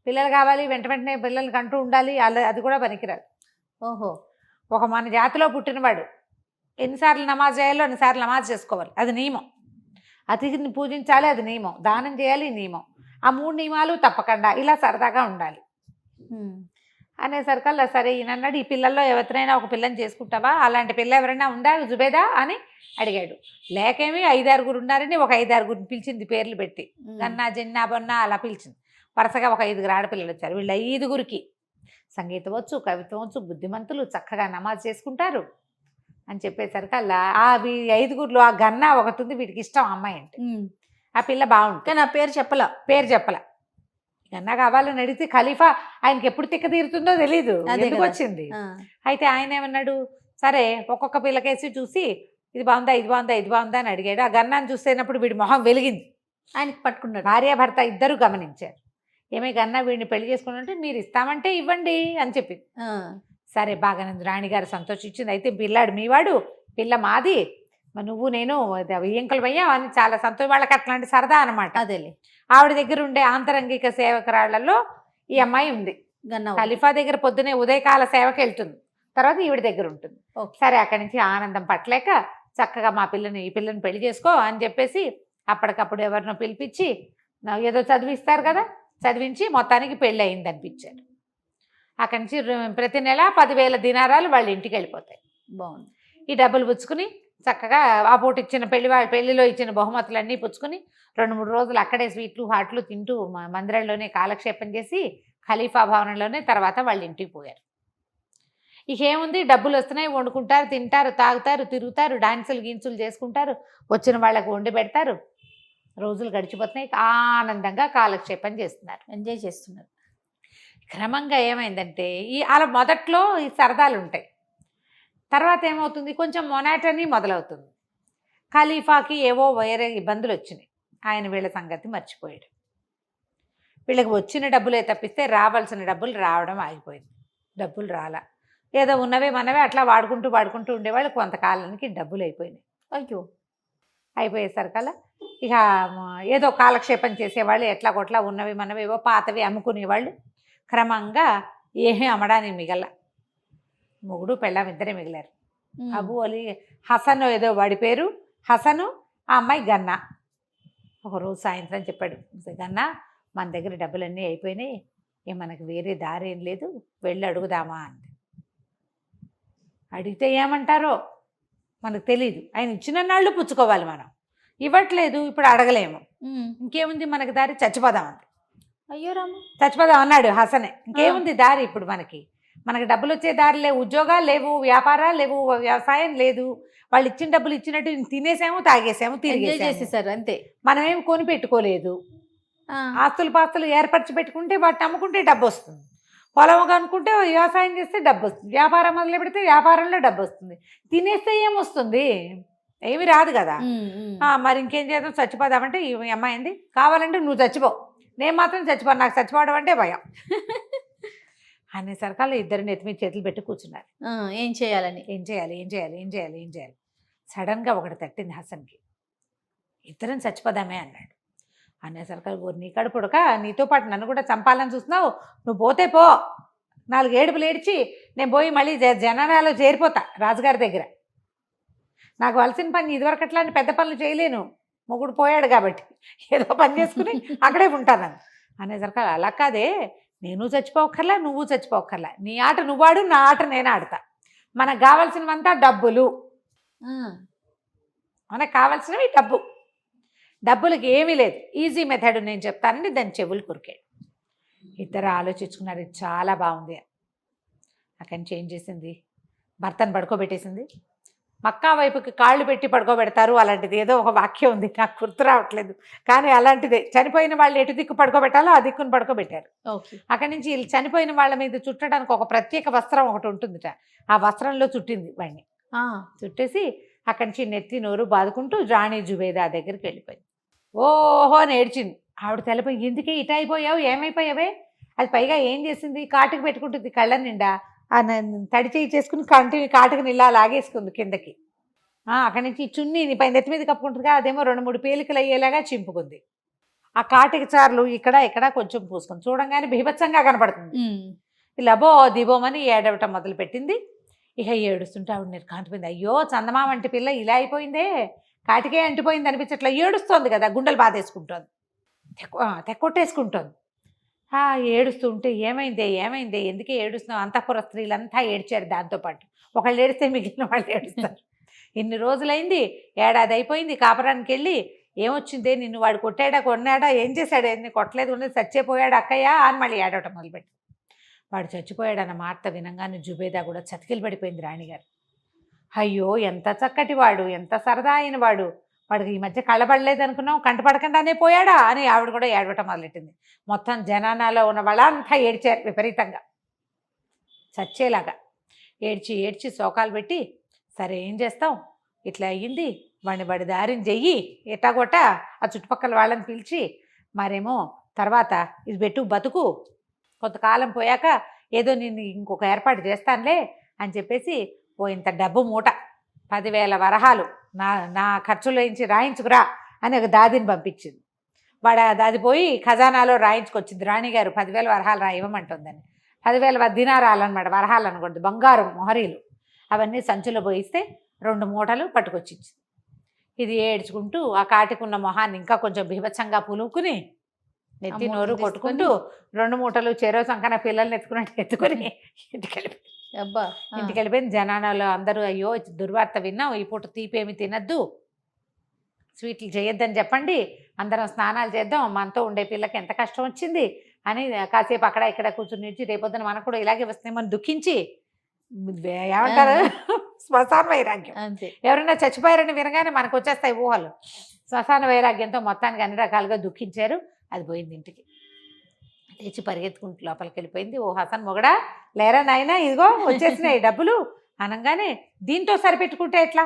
పిల్లలు కావాలి వెంటనే పిల్లలకి అంటూ ఉండాలి, అది కూడా పనికిరాదు. ఓహో, ఒక మన జాతిలో పుట్టినవాడు ఎన్నిసార్లు నమాజ్ చేయాలో అన్నిసార్లు నమాజ్ చేసుకోవాలి, అది నియమం. అతిథిని పూజించాలి, అది నియమం. దానం చేయాలి, నియమం. ఆ 3 నియమాలు తప్పకుండా ఇలా సరదాగా ఉండాలి అనేసరికల్లా సరే ఈయన అన్నాడు, ఈ పిల్లల్లో ఎవరినైనా ఒక పిల్లని చేసుకుంటావా, అలాంటి పిల్ల ఎవరైనా ఉందా జుబేదా అని అడిగాడు. లేకేమి 5-6 ఉన్నారని ఒక 5-6 పిలిచింది పేర్లు పెట్టి, గన్నా జన్నా బొన్నా అలా పిలిచింది. వరుసగా ఒక 5 ఆడపిల్లలు వచ్చారు. వీళ్ళు 5 సంగీతం వచ్చు, కవిత్వం వచ్చు, బుద్ధిమంతులు, చక్కగా నమాజ్ చేసుకుంటారు అని చెప్పేసరికి అలా ఆ 5 ఆ గన్నా ఒకటి ఉంది, వీటికి ఇష్టం అమ్మాయి అంటే. ఆ పిల్ల బాగుంటుంది కానీ ఆ పేరు చెప్పలా. గన్నా కావాలని అడిగితే ఖలీఫా ఆయనకి ఎప్పుడు తిక్క తీరుతుందో తెలీదు, ఎందుకు వచ్చింది. అయితే ఆయన ఏమన్నాడు, సరే ఒక్కొక్క పిల్లకేసి చూసి ఇది బాగుందా ఇది బాగుందా ఇది బాగుందా అని అడిగాడు. ఆ గన్నాన్ని చూసేటప్పుడు వీడి మొహం వెలిగింది. ఆయనకి పట్టుకున్నాడు. భార్యాభర్త ఇద్దరు గమనించారు. ఏమే గన్నా వీడిని పెళ్లి చేసుకుంటే మీరు ఇస్తామంటే ఇవ్వండి అని చెప్పింది. సరే బాగానే రాణిగారు సంతోషించింది. అయితే పిల్లాడు మీవాడు, పిల్ల మాది, నువ్వు నేను ఎంకలమయ్యా అని చాలా సంతోషం. వాళ్ళకి అట్లాంటి సరదా అనమాట. అదేలే. ఆవిడ దగ్గర ఉండే ఆంతరంగిక సేవకురాళ్లలో ఈ అమ్మాయి ఉంది. ఖలీఫా దగ్గర పొద్దునే ఉదయకాల సేవకి వెళ్తుంది, తర్వాత ఈవిడ దగ్గర ఉంటుంది. సరే అక్కడి నుంచి ఆనందం పట్టలేక చక్కగా ఈ పిల్లని పెళ్లి చేసుకో అని చెప్పేసి అప్పటికప్పుడు ఎవరినో పిలిపించి ఏదో చదివిస్తారు కదా, చదివించి మొత్తానికి పెళ్ళి అయింది అనిపించారు. అక్కడి నుంచి ప్రతి నెల 10,000 దినారాలు వాళ్ళ ఇంటికి వెళ్ళిపోతాయి. బాగుంది. ఈ డబ్బులు పుచ్చుకుని చక్కగా ఆ పూట ఇచ్చిన పెళ్లిలో ఇచ్చిన బహుమతులన్నీ పుచ్చుకుని 2-3 రోజులు అక్కడే స్వీట్లు హాట్లు తింటూ మందిరంలోనే కాలక్షేపం చేసి ఖలీఫా భవనంలోనే తర్వాత వాళ్ళ ఇంటికి పోయారు. ఇక ఏముంది, డబ్బులు వస్తున్నాయి, వండుకుంటారు, తింటారు, తాగుతారు, తిరుగుతారు, డాన్సులు గీన్సులు చేసుకుంటారు, వచ్చిన వాళ్ళకు వండి పెడతారు. రోజులు గడిచిపోతున్నాయి, ఆనందంగా కాలక్షేపం చేస్తున్నారు, ఎంజాయ్ చేస్తున్నారు. క్రమంగా ఏమైందంటే అలా మొదట్లో ఈ సరదాలు ఉంటాయి. తర్వాత ఏమవుతుంది, కొంచెం మొనాటనీ మొదలవుతుంది. ఖలీఫాకి ఏవో వేరే ఇబ్బందులు వచ్చినాయి. ఆయన వీళ్ళ సంగతి మర్చిపోయాడు. వీళ్ళకి వచ్చిన డబ్బులే తప్పిస్తే రావాల్సిన డబ్బులు రావడం ఆగిపోయింది. డబ్బులు రాలా, ఏదో ఉన్నవే మనవే అట్లా వాడుకుంటూ ఉండేవాళ్ళు. కొంతకాలానికి డబ్బులు అయిపోయినాయి. అయ్యో, అయిపోయేసరికల్లా ఇక ఏదో కాలక్షేపం చేసేవాళ్ళు, ఎట్లా కొట్లా ఉన్నవి మనవేవో పాతవి అమ్ముకునేవాళ్ళు. క్రమంగా ఏమీ అమ్మడానికి మిగల, మొగుడు పెళ్ళాం ఇద్దరే మిగిలారు. అబు అలీ హసన్ ఏదో వాడి పేరు, హసను, ఆ అమ్మాయి గన్నా. ఒకరోజు సాయంత్రం చెప్పాడు, గన్నా మన దగ్గర డబ్బులన్నీ అయిపోయినాయి, మనకు వేరే దారి ఏం లేదు, వెళ్ళి అడుగుదామా అంది. అడిగితే ఏమంటారో మనకు తెలీదు. ఆయన ఇచ్చిన నాళ్ళు పుచ్చుకోవాలి, మనం ఇవ్వట్లేదు, ఇప్పుడు అడగలేము, ఇంకేముంది మనకి దారి, చచ్చిపోదామంది. అయ్యో రామ, చచ్చిపోదాం అన్నాడు హసనే. ఇంకేముంది దారి ఇప్పుడు, మనకి డబ్బులు వచ్చే దారి లేవు, ఉద్యోగాలు లేవు, వ్యాపారాలు లేవు, వ్యవసాయం లేదు. వాళ్ళు ఇచ్చిన డబ్బులు ఇచ్చినట్టు తినేసాము, తాగేసాము, తిరిగేసేసారు అంతే. మనమేమి కొని పెట్టుకోలేదు. పాస్తులు ఏర్పరిచి పెట్టుకుంటే వాటిని అమ్ముకుంటే డబ్బు వస్తుంది, పొలం అనుకుంటే వ్యవసాయం చేస్తే డబ్బు వస్తుంది, వ్యాపారం మొదలు పెడితే వ్యాపారంలో డబ్బు వస్తుంది. తినేస్తే ఏమొస్తుంది, ఏమి రాదు కదా. మరి ఇంకేం చేద్దాం, చచ్చిపోదామంటే ఈ అమ్మాయి ఏంది, కావాలంటే నువ్వు చచ్చిపో, నేను మాత్రం చచ్చిపోను, నాకు చచ్చిపోవడం అంటే భయం అనేసరికల్లా ఇద్దరు నెత్తి మీద చేతులు పెట్టి కూర్చున్నారు. ఏం చేయాలి. సడన్గా ఒకటి తట్టింది హసన్కి. ఇద్దరం చచ్చిపోదామే అన్నాడు. అనేసరికల్లా నీ కడుపుడక, నీతో పాటు నన్ను కూడా చంపాలని చూస్తున్నావు, నువ్వు పోతే పో, 4 ఏడుపులు ఏడ్చి నేను పోయి మళ్ళీ జనాలలో చేరిపోతా రాజుగారి దగ్గర. నాకు వలసిన పని ఇదివరకు అట్లాంటి పెద్ద పనులు చేయలేను, మొగుడు పోయాడు కాబట్టి ఏదో పని చేసుకుని అక్కడే ఉంటాను అనేసరికి అలా కాదే, నేను చచ్చిపోక్కర్లా, నువ్వు చచ్చిపోక్కర్లా, నీ ఆట నువ్వు ఆడు, నా ఆట నేను ఆడతా, మనకు కావాల్సినవంతా డబ్బులు, మనకు కావాల్సినవి డబ్బులకి ఏమీ లేదు, ఈజీ మెథడ్ నేను చెప్తానని దాని చెవులు కొరికాడు. ఇద్దరు ఆలోచించుకున్నారు, ఇది చాలా బాగుంది. అక్కడి నుంచి ఏం చేసింది, భర్తను పడుకోబెట్టేసింది. మక్కా వైపుకి కాళ్ళు పెట్టి పడుకోబెడతారు, అలాంటిది ఏదో ఒక వాక్యం ఉంది, నాకు గుర్తు రావట్లేదు, కానీ అలాంటిదే. చనిపోయిన వాళ్ళు ఎటు దిక్కు పడుకోబెట్టాలో ఆ దిక్కును పడుకోబెట్టారు. అక్కడి నుంచి చనిపోయిన వాళ్ళ మీద చుట్టడానికి ఒక ప్రత్యేక వస్త్రం ఒకటి ఉంటుందిట, ఆ వస్త్రంలో చుట్టింది వాడిని. చుట్టేసి అక్కడి నుంచి నెత్తి నోరు బాదుకుంటూ రాణి జుబేదా దగ్గరికి వెళ్ళిపోయింది. ఓహో అని ఏడ్చింది. ఆవిడ తెలపోయి, ఎందుకే ఇట అయిపోయావు, ఏమైపోయావే? అది పైగా ఏం చేసింది, కాటుకు పెట్టుకుంటుంది కళ్ళ నిండా, తడి చేయి చేసుకుని కాటుకు నిల్లా లాగేసుకుంది కిందకి. అక్కడి నుంచి చున్నీని పైన నెత్తి మీద కప్పుకుంటుందిగా, అదేమో 2-3 పేలికలు అయ్యేలాగా చింపుకుంది. ఆ కాటికి చార్లు ఇక్కడ కొంచెం పూసుకుంది. చూడంగానే బీభత్సంగా కనపడుతుంది. లబో దిబోమని ఏడవటం మొదలుపెట్టింది. ఇక ఏడుస్తుంటే ఆవిడ నిర్కాంతిపోయింది. అయ్యో చందమామ వంటి పిల్ల ఇలా అయిపోయిందే, కాటికే అంటిపోయింది అనిపించట్లా, ఏడుస్తోంది కదా, గుండెలు బాధేసుకుంటోంది, తెక్కొట్టేసుకుంటోంది. ఏడుస్తుంటే ఏమైందే ఎందుకే ఏడుస్తున్నావు, అంతఃపుర స్త్రీలంతా ఏడ్చారు దాంతోపాటు. ఒకళ్ళు ఏడిస్తే మిగిలిన వాళ్ళు ఏడుస్తారు. ఇన్ని రోజులైంది, ఏడాది అయిపోయింది కాపురానికి వెళ్ళి, ఏమొచ్చిందే, నిన్ను వాడు కొన్నాడా, ఏం చేశాడు, ఎన్ని కొట్టలేదు, చచ్చిపోయాడు అక్కయ్య అని మళ్ళీ ఏడవటం మొదలుపెట్టి. వాడు చచ్చిపోయాడన్న మాట వినంగానే జుబేదా కూడా చతికిలు పడిపోయింది రాణిగారు. అయ్యో ఎంత చక్కటి వాడు, ఎంత సరదా అయిన వాడు, వాడికి ఈ మధ్య కళ్ళబడలేదు అనుకున్నాం, కంటపడకుండానే పోయాడా అని ఆవిడ కూడా ఏడవటం మొదలెట్టింది. మొత్తం జనానాలో ఉన్న వాళ్ళంతా ఏడ్చారు విపరీతంగా, చచ్చేలాగా ఏడ్చి శోకాలు పెట్టి, సరే ఏం చేస్తాం, ఇట్లా అయ్యింది, వాడి దారిని చెయ్యి, ఎట్టాగొట్ట ఆ చుట్టుపక్కల వాళ్ళని పిలిచి, మరేమో తర్వాత ఇది పెట్టు బతుకు, కొంతకాలం పోయాక ఏదో నేను ఇంకొక ఏర్పాటు చేస్తానులే అని చెప్పేసి ఇంత డబ్బు మూట 10,000 వరహాలు నా ఖర్చులోంచి రాయించుకురా అని ఒక దాదిని పంపించింది. వాడు ఆ దాది పోయి ఖజానాలో రాయించుకొచ్చింది. రాణిగారు 10,000 వరహాలు రాయివ్వమంటుందని. 10,000 దినారాలన్నమాట, వరహాలు అనకూడదు, బంగారం మొహరీలు. అవన్నీ సంచులో పోయిస్తే 2 మూటలు పట్టుకొచ్చింది. ఇది ఏడ్చుకుంటూ ఆ కాటికున్న మొహాన్ని ఇంకా కొంచెం బీభత్సంగా పులుకుని నెత్తి నోరు కొట్టుకుంటూ 2 మూటలు చెరో సంకన పిల్లల్ని ఎత్తుకుని ఇంటికి వెళ్ళిపోయింది. జనానాలో అందరూ, అయ్యో దుర్వార్త విన్నాం, ఈ పూట తీపేమి తినద్దు, స్వీట్లు చేయొద్దని చెప్పండి, అందరం స్నానాలు చేద్దాం, మనతో ఉండే పిల్లకి ఎంత కష్టం వచ్చింది అని కాసేపు అక్కడ ఇక్కడ కూర్చుని నిలిచి, రేపొద్దున మనకు కూడా ఇలాగే వస్తామని దుఃఖించి, ఏమంటారు శ్మశాన వైరాగ్యం, ఎవరైనా చచ్చిపోయారని వినగానే మనకు వచ్చేస్తాయి ఊహలు. శ్మశాన వైరాగ్యంతో మొత్తానికి అన్ని రకాలుగా దుఃఖించారు. అది పోయింది. ఇంటికి లేచి పరిగెత్తుకుంటూ లోపలికి వెళ్ళిపోయింది. ఓ హసన్ మొగడా, లేరా నాయనా, ఇదిగో వచ్చేసినాయి డబ్బులు అనగానే, దీంతో సరిపెట్టుకుంటే ఎట్లా,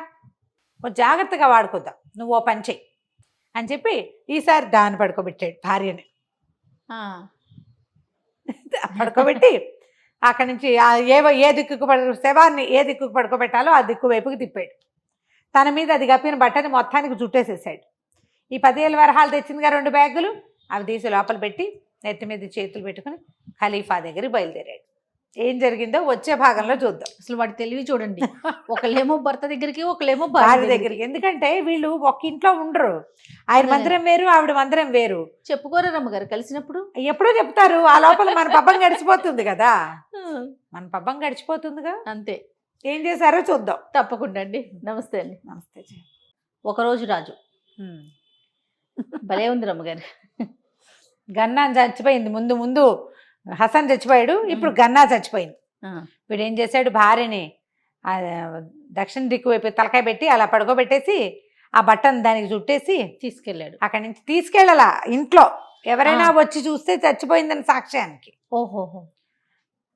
కొంచెం జాగ్రత్తగా వాడుకుందాం, నువ్వు ఓ పని చెయ్యి అని చెప్పి ఈసారి దాన్ని పడుకోబెట్టాడు భార్యని. పడుకోబెట్టి అక్కడి నుంచి ఏ దిక్కుకు శవాన్ని ఏ దిక్కుకు పడుకోబెట్టాలో ఆ దిక్కు వైపుకి తిప్పాడు. తన మీద అది కప్పిన బట్టని మొత్తానికి చుట్టేసేసాడు. ఈ 10,000 వరహాలు తెచ్చిందిగా 2 బ్యాగులు, అవి తీసి లోపల పెట్టి నెత్తి మీద చేతులు పెట్టుకుని ఖలీఫా దగ్గరికి బయలుదేరాడు. ఏం జరిగిందో వచ్చే భాగంలో చూద్దాం. అసలు వాడి తెలివి చూడండి, ఒకళ్ళేమో భర్త దగ్గరికి, ఒకళ్ళేమో భార్య దగ్గరికి. ఎందుకంటే వీళ్ళు ఒక ఇంట్లో ఉండరు, ఆయన మందిరం వేరు, ఆవిడ మందిరం వేరు. చెప్పుకోరా రమ్మగారు కలిసినప్పుడు? ఎప్పుడో చెప్తారు, ఆ లోపల మన పబ్బం గడిచిపోతుంది కదా, మన పబ్బం గడిచిపోతుందిగా. అంతే. ఏం చేశారో చూద్దాం. తప్పకుండా అండి. నమస్తే అండి. నమస్తే. ఒకరోజు రాజు. భలే ఉంది రమ్మగారు. గన్నా చచ్చిపోయింది, ముందు హసన్ చచ్చిపోయాడు, ఇప్పుడు గన్నా చచ్చిపోయింది. వీడు ఏం చేశాడు, భార్యని దక్షిణ దిక్కు వైపు తలకాయ పెట్టి అలా పడుకోబెట్టేసి ఆ బట్టను దానికి చుట్టేసి తీసుకెళ్ళాడు. అక్కడి నుంచి తీసుకెళ్ళాలా, ఇంట్లో ఎవరైనా వచ్చి చూస్తే చచ్చిపోయిందని సాక్ష్యానికి. ఓహోహో,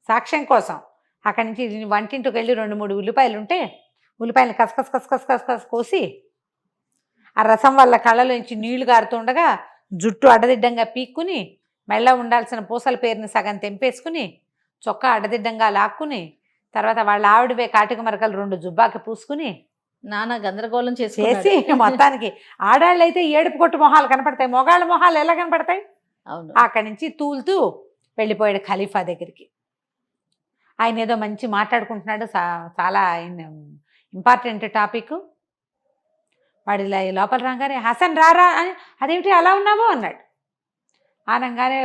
సాక్ష్యం కోసం అక్కడి నుంచి వంటింటికి వెళ్ళి 2-3 ఉల్లిపాయలు ఉంటే ఉల్లిపాయలు కసకస కోసి ఆ రసం వల్ల కళ్ళలోంచి నీళ్లు గారుతుండగా జుట్టు అడ్డదిడ్డంగా పీక్కుని, మెళ్ళ ఉండాల్సిన పూసల పేరుని సగం తెంపేసుకుని, చొక్కా అడ్డదిడ్డంగా లాక్కుని, తర్వాత వాళ్ళ ఆవిడవే కాటిక మరకలు 2 జుబ్బాకి పూసుకుని నానా గందరగోళం చేసి మొత్తానికి ఆడాళ్ళు అయితే ఏడుపు కొట్టు మొహాలు కనపడతాయి, మొగాళ్ళ మొహాలు ఎలా కనపడతాయి. అవును. అక్కడి నుంచి తూలుతూ వెళ్ళిపోయాడు ఖలీఫా దగ్గరికి. ఆయన ఏదో మంచి మాట్లాడుకుంటున్నాడు, చాలా ఇంపార్టెంట్ టాపిక్. వాడు ఇలా లోపల రాగానే హసన్ రారా అని, అదేమిటి అలా ఉన్నావు అన్నాడు. అనగానే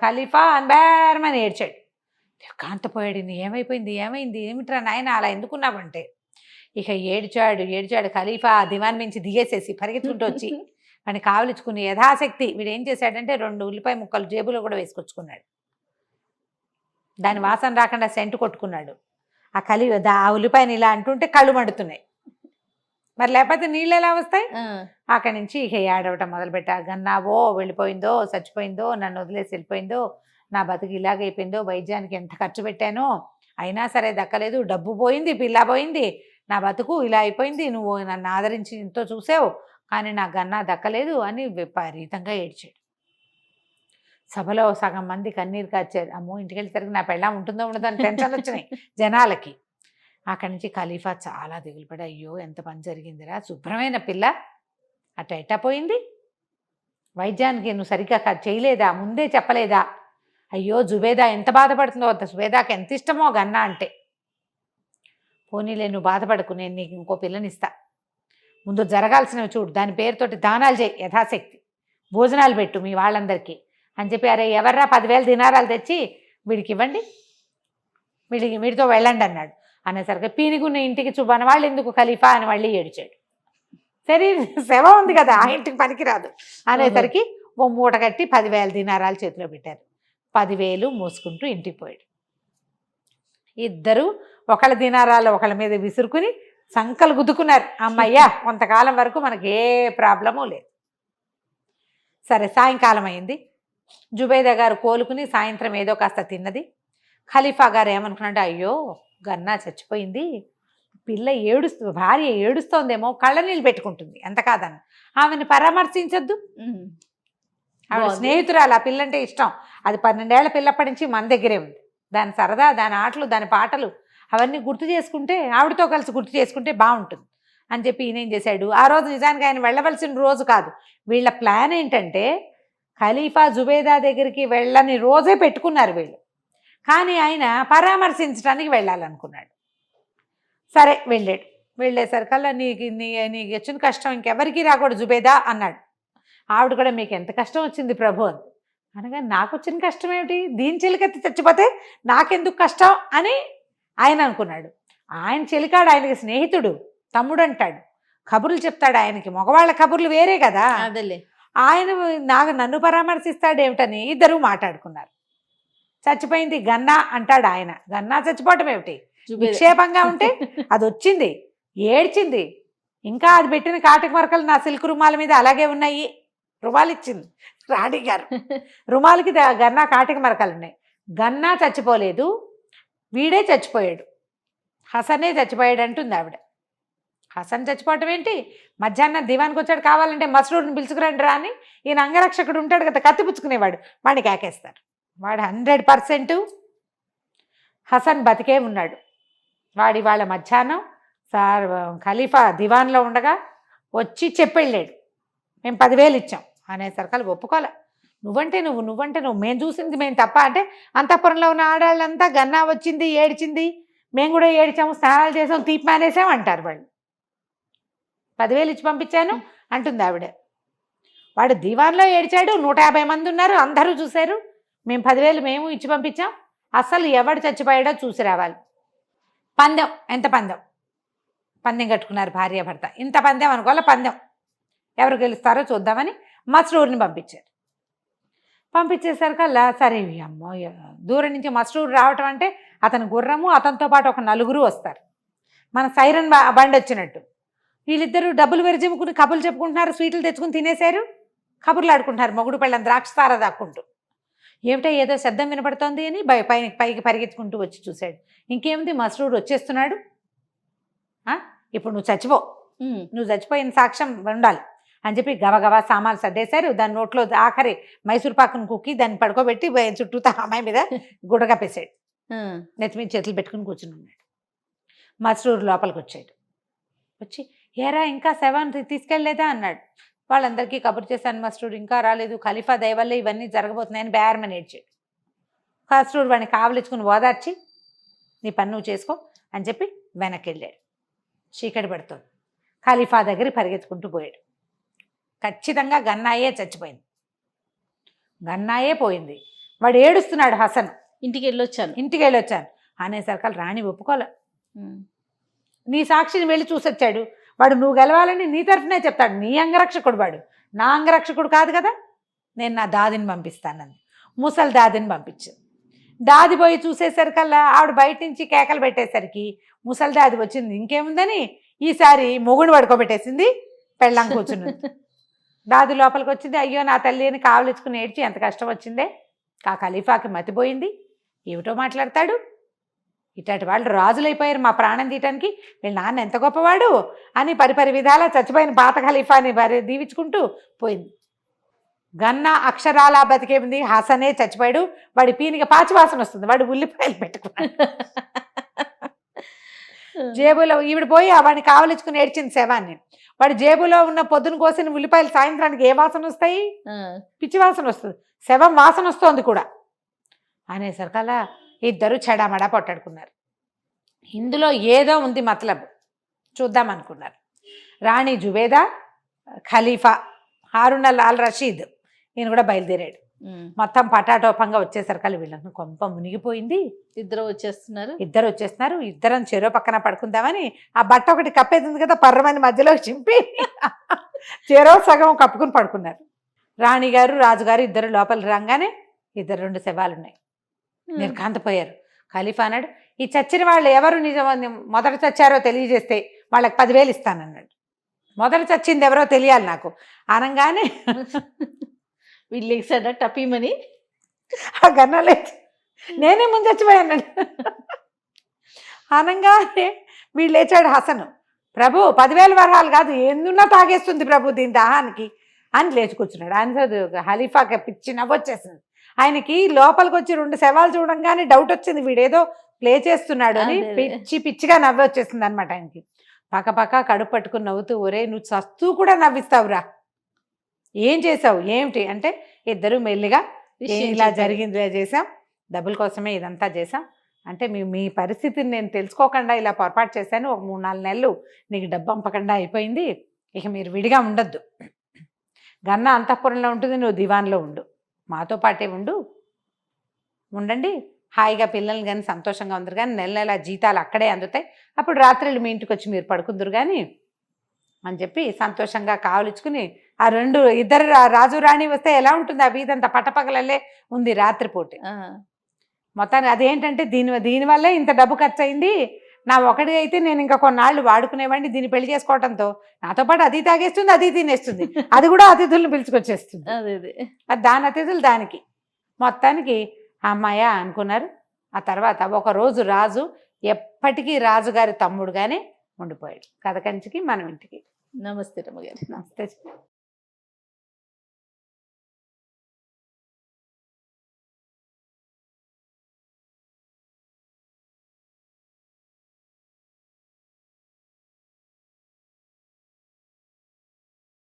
ఖలీఫా అని బేరమని ఏడ్చాడు. కాంతపోయాడు, ఏమైపోయింది ఏమైంది ఏమిట్రా నాయన అలా ఎందుకున్నావంటే, ఇక ఏడ్చాడు. ఖలీఫా దివాన్ నుంచి దిగేసేసి పరిగెత్తుకుంటూ వచ్చి వాడిని కావలించుకుని యథాశక్తి వీడు ఏం చేశాడంటే 2 ఉల్లిపాయ ముక్కలు జేబులో కూడా వేసుకొచ్చుకున్నాడు. దాని వాసన రాకుండా సెంటు కొట్టుకున్నాడు. ఆ ఉల్లిపాయని ఇలా అంటుంటే కళ్ళు మండుతున్నాయి. మరి లేకపోతే నీళ్ళు ఎలా వస్తాయి? అక్కడి నుంచి ఇక ఏడవటం మొదలుపెట్టా. గన్నావో వెళ్ళిపోయిందో, చచ్చిపోయిందో, నన్ను వదిలేసి వెళ్ళిపోయిందో, నా బతుకు ఇలాగైపోయిందో, వైద్యానికి ఎంత ఖర్చు పెట్టానో అయినా సరే దక్కలేదు, డబ్బు పోయింది, పిల్ల పోయింది, నా బతుకు ఇలా అయిపోయింది, నువ్వు నన్ను ఆదరించి ఎంతో చూసావు కానీ నా గన్నా దక్కలేదు అని విపరీతంగా ఏడ్చాడు. సభలో సగం మంది కన్నీరు కార్చారు. అమ్మో ఇంటికి వెళ్ళేసరికి నా పెళ్ళాం ఉంటుందో ఉండదో అని టెన్షన్ వచ్చినాయి జనాలకి. అక్కడి నుంచి ఖలీఫా చాలా దిగులు పడి, అయ్యో ఎంత పని జరిగిందిరా, శుభ్రమైన పిల్ల అట్ట ఎట్టా పోయింది, వైద్యానికి నువ్వు సరిగ్గా చేయలేదా, ముందే చెప్పలేదా, అయ్యో జుబేదా ఎంత బాధపడుతుందో, జుబేదాకి ఎంత ఇష్టమో గన్నా అంటే. పోనీలే నువ్వు బాధపడకు, నేను నీకు ఇంకో పిల్లనిస్తా, ముందు జరగాల్సినవి చూడు, దాని పేరుతోటి దానాలు చేయి, యథాశక్తి భోజనాలు పెట్టు మీ వాళ్ళందరికీ అని చెప్పి, అరే ఎవర్రా 10,000 దినారాలు తెచ్చి వీడికి ఇవ్వండి, వీడితో వెళ్ళండి అన్నాడు. అనేసరికి పీనిగున్న ఇంటికి మన వాళ్ళు ఎందుకు ఖలీఫా అని మళ్ళీ ఏడిచాడు. సరే శవ ఉంది కదా ఆ ఇంటికి పనికిరాదు అనేసరికి ఓ మూట కట్టి 10,000 దినారాలు చేతిలో పెట్టారు. 10,000 మోసుకుంటూ ఇంటికి పోయాడు. ఇద్దరు ఒకళ్ళ దినారాలు ఒకళ్ళ మీద విసురుకుని సంకలు గుద్దుకున్నారు. అమ్మయ్యా కొంతకాలం వరకు మనకి ఏ ప్రాబ్లమూ లేదు. సరే సాయంకాలం అయింది. జుబైదా గారు కోలుకుని సాయంత్రం ఏదో కాస్త తిన్నది. ఖలీఫా గారు ఏమనుకున్నాడు, అయ్యో గన్నా చచ్చిపోయింది, పిల్ల భార్య ఏడుస్తోందేమో, కళ్ళ నీళ్ళు పెట్టుకుంటుంది ఎంత కాదన్న, ఆమెను పరామర్శించొద్దు, ఆవిడ స్నేహితురాలు, ఆ పిల్లంటే ఇష్టం, అది 12 ఏళ్ల పిల్లప్పటి నుంచి మన దగ్గరే ఉంది, దాని సరదా, దాని ఆటలు, దాని పాటలు అవన్నీ గుర్తు చేసుకుంటే, ఆవిడతో కలిసి గుర్తు చేసుకుంటే బాగుంటుంది అని చెప్పి ఈయన ఏం చేశాడు, ఆ రోజు నిజానికి ఆయన వెళ్ళవలసిన రోజు కాదు, వీళ్ళ ప్లాన్ ఏంటంటే ఖలీఫా జుబేదా దగ్గరికి వెళ్ళని రోజే పెట్టుకున్నారు వీళ్ళు, కానీ ఆయన పరామర్శించడానికి వెళ్ళాలనుకున్నాడు. సరే వెళ్ళాడు. వెళ్ళేసరికల్లా నీకు వచ్చిన కష్టం ఇంకెవరికి రాకూడదు జుబేదా అన్నాడు. ఆవిడ కూడా మీకు ఎంత కష్టం వచ్చింది ప్రభు అని అనగా, నాకు వచ్చిన కష్టం ఏమిటి, దీని చెలికెత్తి చచ్చిపోతే నాకెందుకు కష్టం అని ఆయన అనుకున్నాడు. ఆయన చెలికాడు, ఆయనకి స్నేహితుడు, తమ్ముడు అంటాడు, కబుర్లు చెప్తాడు ఆయనకి, మగవాళ్ళ కబుర్లు వేరే కదా, ఆయన నన్ను పరామర్శిస్తాడేమిటని ఇద్దరు మాట్లాడుకున్నారు. చచ్చిపోయింది గన్నా అంటాడు ఆయన, గన్నా చచ్చిపోవటం ఏమిటి, విక్షేపంగా ఉంటే అది వచ్చింది, ఏడ్చింది, ఇంకా అది పెట్టిన కాటిక మరకలు నా సిల్క్ రుమాల మీద అలాగే ఉన్నాయి, రుమాలు ఇచ్చింది రాణి గారు, రుమాలకి గన్నా కాటిక మరకలు ఉన్నాయి, గన్నా చచ్చిపోలేదు, వీడే చచ్చిపోయాడు, హసనే చచ్చిపోయాడు అంటుంది ఆవిడ. హసన్ చచ్చిపోవటం ఏంటి, మధ్యాహ్నం దివానికి వచ్చాడు, కావాలంటే మసరూడిని పిలుచుకురండి రా అని ఈయన అంగరక్షకుడు ఉంటాడు కదా కత్తి పుచ్చుకునేవాడు, వాడిని కేకేస్తారు. వాడు 100% హసన్ బతికే ఉన్నాడు. వాడి వాళ్ళ మధ్యాహ్నం ఖలీఫా దివాన్లో ఉండగా వచ్చి చెప్పెళ్ళాడు, మేము 10,000 ఇచ్చాం అనేసరికి ఒప్పుకోలే, నువ్వంటే నువ్వు మేము చూసింది మేము తప్ప అంటే, అంతఃపురంలో ఉన్న ఆడాళ్ళంతా గన్నా వచ్చింది ఏడ్చింది, మేము కూడా ఏడ్చాము, స్నానాలు చేసాం, తీపి మానేసాం అంటారు వాళ్ళు. 10,000 ఇచ్చి పంపించాను అంటుంది ఆవిడ. వాడు దివాన్లో ఏడ్చాడు, 150 మంది ఉన్నారు, అందరూ చూశారు, మేము 10,000 మేము ఇచ్చి పంపించాం, అసలు ఎవడు చచ్చిపోయాడో చూసి రావాలి. పందెం, ఎంత పందెం కట్టుకున్నారు భార్యాభర్త, ఇంత పందెం అనుకోవాలి, పందెం ఎవరు గెలుస్తారో చూద్దామని మస్రూర్ని పంపించారు. పంపించేసరికల్లా సరే అమ్మో, దూరం నుంచి మస్రూర్ రావటం అంటే అతని గుర్రము, అతనితో పాటు ఒక 4 వస్తారు, మన సైరన్ బండి వచ్చినట్టు. వీళ్ళిద్దరూ డబ్బులు వెరిజిమ్ముకుని కబుర్లు చెప్పుకుంటున్నారు, స్వీట్లు తెచ్చుకుని తినేశారు, కబుర్లు ఆడుకుంటున్నారు, మొగుడు పెళ్ళని ద్రాక్షతార దాక్కుంటూ. ఏమిటో ఏదో శబ్దం వినపడుతోంది అని పైకి పరిగెత్తుకుంటూ వచ్చి చూశాడు. ఇంకేముంది, మస్రూర్ వచ్చేస్తున్నాడు, ఇప్పుడు నువ్వు చచ్చిపోయిన సాక్ష్యం ఉండాలి అని చెప్పి గబగబా సామాన్లు సర్దేశారు. దాని నోట్లో ఆఖరి మైసూర్ పాకును కుక్కి దాన్ని పడుకోబెట్టి చుట్టూతా అమ్మాయి మీద గుడగప్పేశాడు, నెత్తి మీద చేతులు పెట్టుకుని కూర్చుని ఉన్నాడు. మస్రూర్ లోపలికి వచ్చాడు. వచ్చి ఏరా ఇంకా శవాన్ని తీసుకెళ్ళలేదా అన్నాడు. వాళ్ళందరికీ కబురు చేశాను, మస్రూర్ ఇంకా రాలేదు, ఖలీఫా దయవల్లే ఇవన్నీ జరగబోతున్నాయని బేరమని ఏడ్చాడు. మస్రూర్ వాడిని కావలించుకుని ఓదార్చి, నీ పని నువ్వు చేసుకో అని చెప్పి వెనక్కి వెళ్ళాడు. చీకటి పడుతుంది. ఖలీఫా దగ్గరికి పరిగెత్తుకుంటూ పోయాడు. ఖచ్చితంగా గన్నాయే చచ్చిపోయింది, గన్నాయే పోయింది. వాడు ఏడుస్తున్నాడు హసన్. ఇంటికి వెళ్ళొచ్చాను అనేసరికి రాణి ఒప్పుకోలే. నీ సాక్షిని వెళ్ళి చూసొచ్చాడు వాడు, నువ్వు గెలవాలని నీ తరఫునే చెప్తాడు, నీ అంగరక్షకుడు వాడు, నా అంగరక్షకుడు కాదు కదా, నేను నా దాదిని పంపిస్తానని ముసలి దాదిని పంపించింది. దాది పోయి చూసేసరికల్లా ఆవిడ బయట నుంచి కేకలు పెట్టేసరికి ముసలి దాది వచ్చింది. ఇంకేముందని ఈసారి మొగుడు పడుకోబెట్టేసింది, పెళ్ళాం కూర్చుని. దాది లోపలికి వచ్చింది. అయ్యో నా తల్లి అని కావలించుకుని ఏడ్చి ఎంత కష్టం వచ్చిందే. ఆ ఖలీఫాకి మతిపోయింది, ఏమిటో మాట్లాడతాడు, ఇట్లాంటి వాళ్ళు రాజులైపోయారు మా ప్రాణం తీయటానికి, వీళ్ళ నాన్న ఎంత గొప్పవాడు అని పరిపరి విధాలా చచ్చిపోయిన పాత ఖలీఫాని దీవించుకుంటూ పోయింది. గన్నా అక్షరాలా బతికే ఉంది, హసనే చచ్చిపోయాడు. వాడి పీనికి పాచి వాసన వస్తుంది, వాడు ఉల్లిపాయలు పెట్టుకున్నాడు జేబులో. ఈవిడ పోయి వాడిని కావలించుకుని ఏడ్చింది శవాన్ని. వాడి జేబులో ఉన్న పొద్దున కోసిన ఉల్లిపాయలు సాయంత్రానికి ఏ వాసన వస్తాయి, పిచ్చి వాసన వస్తుంది, శవం వాసన వస్తోంది కూడా అనేసరికల్లా ఇద్దరు చెడామడా పొట్టాడుకున్నారు. ఇందులో ఏదో ఉంది మతలబ్, చూద్దాం అనుకున్నారు. రాణి జుబేదా, ఖలీఫా హారూన్ అల్ రషీద్ ఈయన కూడా బయలుదేరాడు. మొత్తం పటాటోపంగా వచ్చేసరికి వీళ్ళకి కొంప మునిగిపోయింది. ఇద్దరు వచ్చేస్తున్నారు. ఇద్దరం చెరో పక్కన పడుకుందామని ఆ బట్ట ఒకటి కప్పేది ఉంది కదా, పర్రమని మధ్యలో చింపి చెరో సగం కప్పుకుని పడుకున్నారు. రాణిగారు రాజుగారు ఇద్దరు లోపలికి రాగానే ఇద్దరు 2 శవాలు ఉన్నాయి. నిర్ఘాంతపోయారు. ఖలీఫా అన్నాడు, ఈ చచ్చిన వాళ్ళు ఎవరు మొదట చచ్చారో తెలియజేస్తే వాళ్ళకి 10,000 ఇస్తానన్నాడు. మొదట చచ్చింది ఎవరో తెలియాలి నాకు అనగానే వీళ్ళు ఎక్సాడ టపీమని ఆ గన్నలే నేనే ముందు చచ్చిపోయాను అనగానే వీళ్ళు లేచాడు హసను. ప్రభు 10,000 వరహాలు కాదు, ఎందున్నా తాగేస్తుంది ప్రభు దీని దాహానికి అని లేచి కూర్చున్నాడు. ఆయన ఖలీఫాకి పిచ్చి నవ్వొచ్చేసింది. ఆయనకి లోపలికి వచ్చి 2 శవాలు చూడంగానే డౌట్ వచ్చింది, వీడేదో ప్లే చేస్తున్నాడు అని పిచ్చిగా నవ్వి వచ్చేసింది అనమాట ఆయనకి. పక్క కడుపు పట్టుకుని నవ్వుతూ, ఒరే నువ్వు చస్తూ కూడా నవ్విస్తావురా, ఏం చేసావు ఏమిటి అంటే, ఇద్దరు మెల్లిగా ఇలా జరిగింది, ఇలా చేసాం, డబ్బుల కోసమే ఇదంతా చేసాం అంటే, మీ పరిస్థితిని నేను తెలుసుకోకుండా ఇలా పొరపాటు చేశాను, ఒక 3-4 నెలలు నీకు డబ్బు పంపకుండా అయిపోయింది, ఇక మీరు విడిగా ఉండొద్దు, గన్న అంతఃపురంలో ఉంటుంది, నువ్వు దివాన్లో ఉండు, మాతో పాటే ఉండండి, హాయిగా పిల్లల్ని కానీ సంతోషంగా ఉందరు కానీ, నెల జీతాలు అక్కడే అందుతాయి, అప్పుడు రాత్రులు మీ ఇంటికి వచ్చి మీరు పడుకుందరు కానీ అని చెప్పి సంతోషంగా కావలించుకుని ఆ ఇద్దరు రాజు రాణి వస్తే ఎలా ఉంటుంది, ఆ వీధంతా పట్టపగలల్లే ఉంది రాత్రిపూట. మొత్తాన్ని అదేంటంటే దీనివల్లే ఇంత డబ్బు ఖర్చు అయింది, నా ఒకటి అయితే నేను ఇంకా కొన్నాళ్ళు వాడుకునేవాడిని, దీన్ని పెళ్లి చేసుకోవడంతో నాతో పాటు అది తాగేస్తుంది, అది తినేస్తుంది, అది కూడా అతిథులను పిలుచుకొచ్చేస్తుంది, అది దాని అతిథులు దానికి. మొత్తానికి అమ్మాయ అనుకున్నారు. ఆ తర్వాత ఒకరోజు రాజు ఎప్పటికీ రాజుగారి తమ్ముడుగానే ఉండిపోయాడు. కథ కంచికి మనం ఇంటికి. నమస్తే రమ్మగారు. నమస్తే.